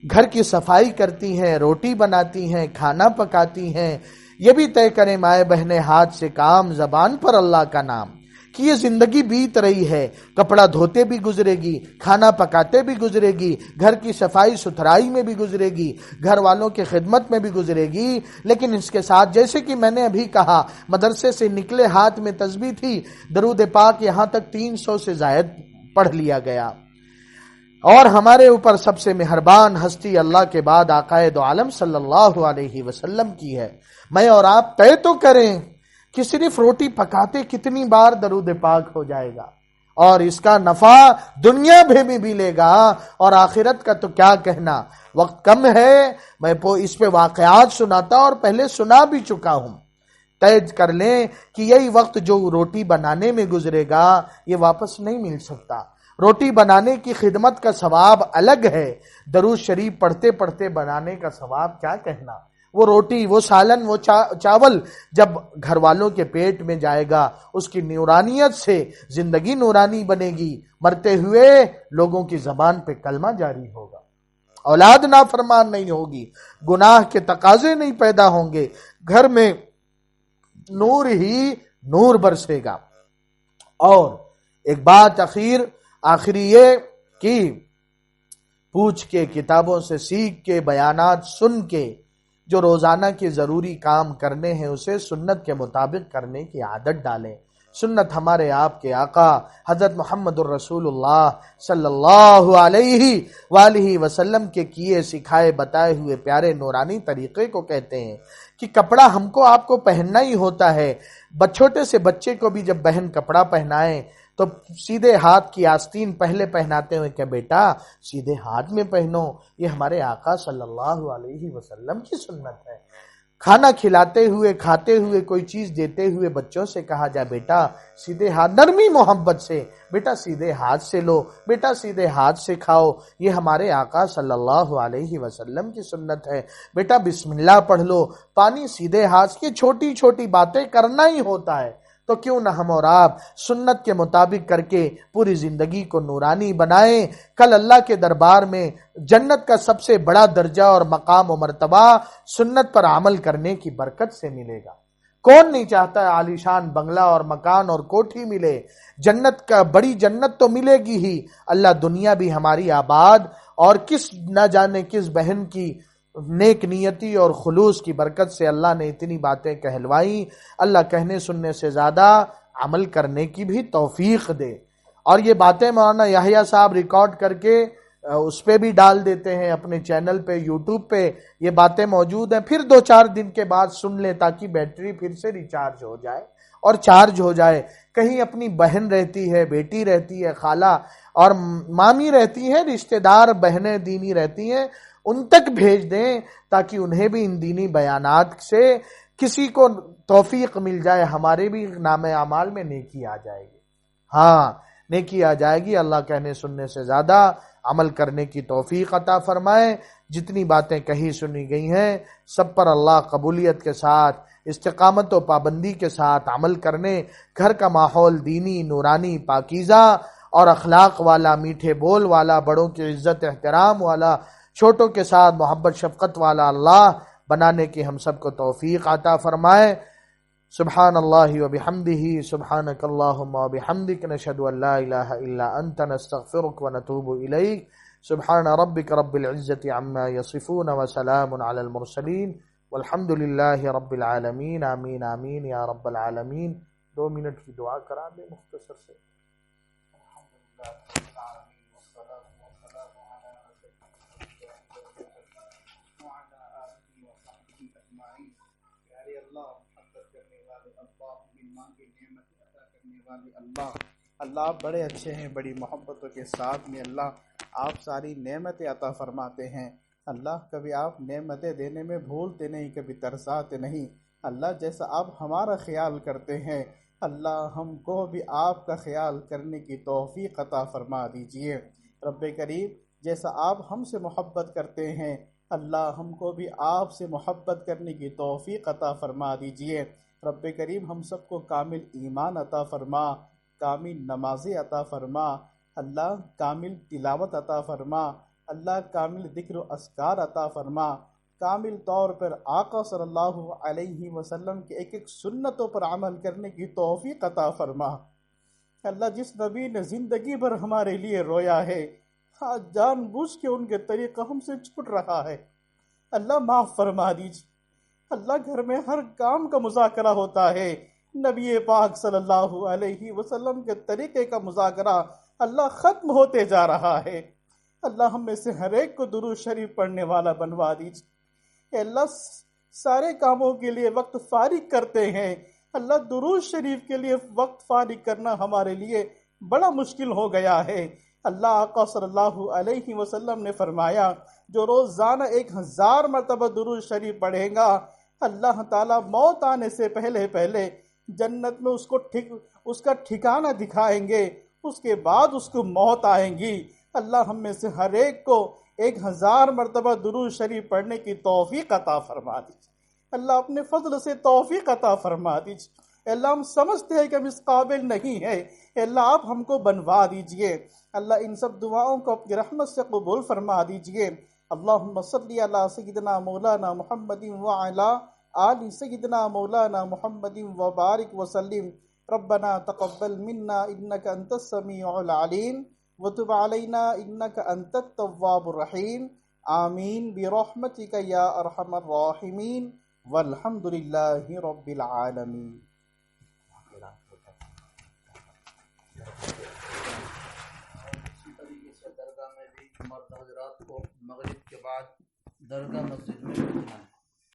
Speaker 1: گھر کی صفائی کرتی ہیں، روٹی بناتی ہیں، کھانا پکاتی ہیں، یہ بھی طے کریں مائیں بہنیں ہاتھ سے کام، زبان پر اللہ کا نام، کہ یہ زندگی بیت رہی ہے، کپڑا دھوتے بھی گزرے گی، کھانا پکاتے بھی گزرے گی، گھر کی صفائی ستھرائی میں بھی گزرے گی، گھر والوں کی خدمت میں بھی گزرے گی، لیکن اس کے ساتھ جیسے کہ میں نے ابھی کہا مدرسے سے نکلے ہاتھ میں تسبیح تھی، درود پاک یہاں تک 300 سے زائد پڑھ لیا گیا۔ اور ہمارے اوپر سب سے مہربان ہستی اللہ کے بعد آقائے دو عالم صلی اللہ علیہ وسلم کی ہے۔ میں اور آپ طے تو کریں کہ صرف روٹی پکاتے کتنی بار درود پاک ہو جائے گا، اور اس کا نفع دنیا بھی ملے گا، اور آخرت کا تو کیا کہنا۔ وقت کم ہے، میں اس پہ واقعات سناتا اور پہلے سنا بھی چکا ہوں۔ طے کر لیں کہ یہی وقت جو روٹی بنانے میں گزرے گا یہ واپس نہیں مل سکتا۔ روٹی بنانے کی خدمت کا ثواب الگ ہے، درود شریف پڑھتے پڑھتے بنانے کا ثواب کیا کہنا۔ وہ روٹی، وہ سالن، وہ چاول جب گھر والوں کے پیٹ میں جائے گا، اس کی نورانیت سے زندگی نورانی بنے گی، مرتے ہوئے لوگوں کی زبان پہ کلمہ جاری ہوگا، اولاد نافرمان نہیں ہوگی، گناہ کے تقاضے نہیں پیدا ہوں گے، گھر میں نور ہی نور برسے گا۔ اور ایک بات آخری یہ کہ پوچھ کے، کتابوں سے سیکھ کے، بیانات سن کے جو روزانہ کے ضروری کام کرنے ہیں اسے سنت کے مطابق کرنے کی عادت ڈالیں۔ سنت ہمارے آپ کے آقا حضرت محمد الرسول اللہ صلی اللہ علیہ وآلہ وسلم کے کیے سکھائے بتائے ہوئے پیارے نورانی طریقے کو کہتے ہیں کہ کپڑا ہم کو آپ کو پہننا ہی ہوتا ہے۔ چھوٹے سے بچے کو بھی جب بہن کپڑا پہنائیں تو سیدھے ہاتھ کی آستین پہلے پہناتے ہوئے کہ بیٹا سیدھے ہاتھ میں پہنو، یہ ہمارے آقا صلی اللہ علیہ وسلم کی سنت ہے۔ کھانا کھلاتے ہوئے، کھاتے ہوئے، کوئی چیز دیتے ہوئے بچوں سے کہا جائے بیٹا سیدھے ہاتھ، نرمی محبت سے، بیٹا سیدھے ہاتھ سے لو، بیٹا سیدھے ہاتھ سے کھاؤ، یہ ہمارے آقا صلی اللہ علیہ وسلم کی سنت ہے۔ بیٹا بسم اللہ پڑھ لو، پانی سیدھے ہاتھ سے، چھوٹی چھوٹی باتیں کرنا ہی ہوتا ہے، تو کیوں نہ ہم اور آپ سنت کے مطابق کر کے پوری زندگی کو نورانی بنائیں۔ کل اللہ کے دربار میں جنت کا سب سے بڑا درجہ اور مقام و مرتبہ سنت پر عمل کرنے کی برکت سے ملے گا۔ کون نہیں چاہتا ہے عالیشان بنگلہ اور مکان اور کوٹھی ملے؟ جنت کا بڑی جنت تو ملے گی ہی، اللہ دنیا بھی ہماری آباد، اور کس نہ جانے کس بہن کی نیک نیتی اور خلوص کی برکت سے اللہ نے اتنی باتیں کہلوائی۔ اللہ کہنے سننے سے زیادہ عمل کرنے کی بھی توفیق دے۔ اور یہ باتیں مولانا یحییٰ صاحب ریکارڈ کر کے اس پہ بھی ڈال دیتے ہیں اپنے چینل پہ، یوٹیوب پہ یہ باتیں موجود ہیں، پھر 2-4 دن کے بعد سن لیں تاکہ بیٹری پھر سے ریچارج ہو جائے اور چارج ہو جائے۔ کہیں اپنی بہن رہتی ہے، بیٹی رہتی ہے، خالہ اور مامی رہتی ہے، رشتہ دار بہنیں دینی رہتی ہیں، ان تک بھیج دیں تاکہ انہیں بھی ان دینی بیانات سے کسی کو توفیق مل جائے، ہمارے بھی نام اعمال میں نیکی آ جائے گی۔ ہاں نیکی آ جائے گی۔ اللہ کہنے سننے سے زیادہ عمل کرنے کی توفیق عطا فرمائے۔ جتنی باتیں کہی سنی گئی ہیں سب پر اللہ قبولیت کے ساتھ، استقامت و پابندی کے ساتھ عمل کرنے، گھر کا ماحول دینی، نورانی، پاکیزہ اور اخلاق والا، میٹھے بول والا، بڑوں کی عزت احترام والا، چھوٹوں کے ساتھ محبت شفقت والا اللہ بنانے کی ہم سب کو توفیق عطا فرمائے۔ سبحان اللہ و بحمدہ، سبحانک اللہم و بحمدک، نشہد ان لا الہ الا انت، نستغفرک و نتوب الیک۔ سبحان ربک رب العزت عما یصفون وسلام علی المرسلین والحمد للہ رب العالمین۔ آمین آمین یا رب العالمین۔ 2 منٹ کی دعا کرا دیں مختصر سے۔
Speaker 2: اللہ آپ بڑے اچھے ہیں، بڑی محبتوں کے ساتھ میں اللہ آپ ساری نعمتیں عطا فرماتے ہیں۔ اللہ کبھی آپ نعمتیں دینے میں بھولتے نہیں، کبھی ترساتے نہیں۔ اللہ جیسا آپ ہمارا خیال کرتے ہیں اللہ ہم کو بھی آپ کا خیال کرنے کی توفیق عطا فرما دیجئے۔ رب کریم جیسا آپ ہم سے محبت کرتے ہیں اللہ ہم کو بھی آپ سے محبت کرنے کی توفیق عطا فرما دیجئے۔ رب کریم ہم سب کو کامل ایمان عطا فرما، کامل نمازی عطا فرما، اللہ کامل تلاوت عطا فرما، اللہ کامل ذکر و اذکار عطا فرما، کامل طور پر آقا صلی اللہ علیہ وسلم کے ایک ایک سنتوں پر عمل کرنے کی توفیق عطا فرما۔ اللہ جس نبی نے زندگی بھر ہمارے لیے رویا ہے، آج جان بوجھ کے ان کے طریقہ ہم سے چھوٹ رہا ہے، اللہ معاف فرما دیجیے۔ اللہ گھر میں ہر کام کا مذاکرہ ہوتا ہے، نبی پاک صلی اللہ علیہ وسلم کے طریقے کا مذاکرہ اللہ ختم ہوتے جا رہا ہے۔ اللہ ہم میں سے ہر ایک کو درود شریف پڑھنے والا بنوا دیجیے۔ اے اللہ سارے کاموں کے لیے وقت فارغ کرتے ہیں، اللہ درود شریف کے لیے وقت فارغ کرنا ہمارے لیے بڑا مشکل ہو گیا ہے۔ اللہ آقا صلی اللہ علیہ وسلم نے فرمایا جو روزانہ 1000 مرتبہ درود شریف پڑھے گا، اللہ تعالیٰ موت آنے سے پہلے پہلے جنت میں اس کا ٹھکانہ دکھائیں گے، اس کے بعد اس کو موت آئیں گی۔ اللہ ہم میں سے ہر ایک کو 1000 مرتبہ درود شریف پڑھنے کی توفیق عطا فرما دیجیے۔ اللہ اپنے فضل سے توفیق عطا فرما دیجیے۔ اللہ ہم سمجھتے ہیں کہ ہم اس قابل نہیں ہیں، اللہ آپ ہم کو بنوا دیجئے۔ اللہ ان سب دعاؤں کو اپنی رحمت سے قبول فرما دیجئے۔ اللہم صلی علی سیدنا مولانا محمد وعلی آل سیدنا مولانا محمد وبارک وسلم۔ ربنا تقبل منا انک انت السمیع العلیم وتب علینا انک انت التواب الرحیم۔ آمین برحمتک یا ارحم الراحمین والحمد للہ رب العالمین۔
Speaker 3: اسی طریقے سے درگاہ میں بھی مرد حضرات کو مغرب کے بعد درگاہ مسجد میں پہنچنا ہے۔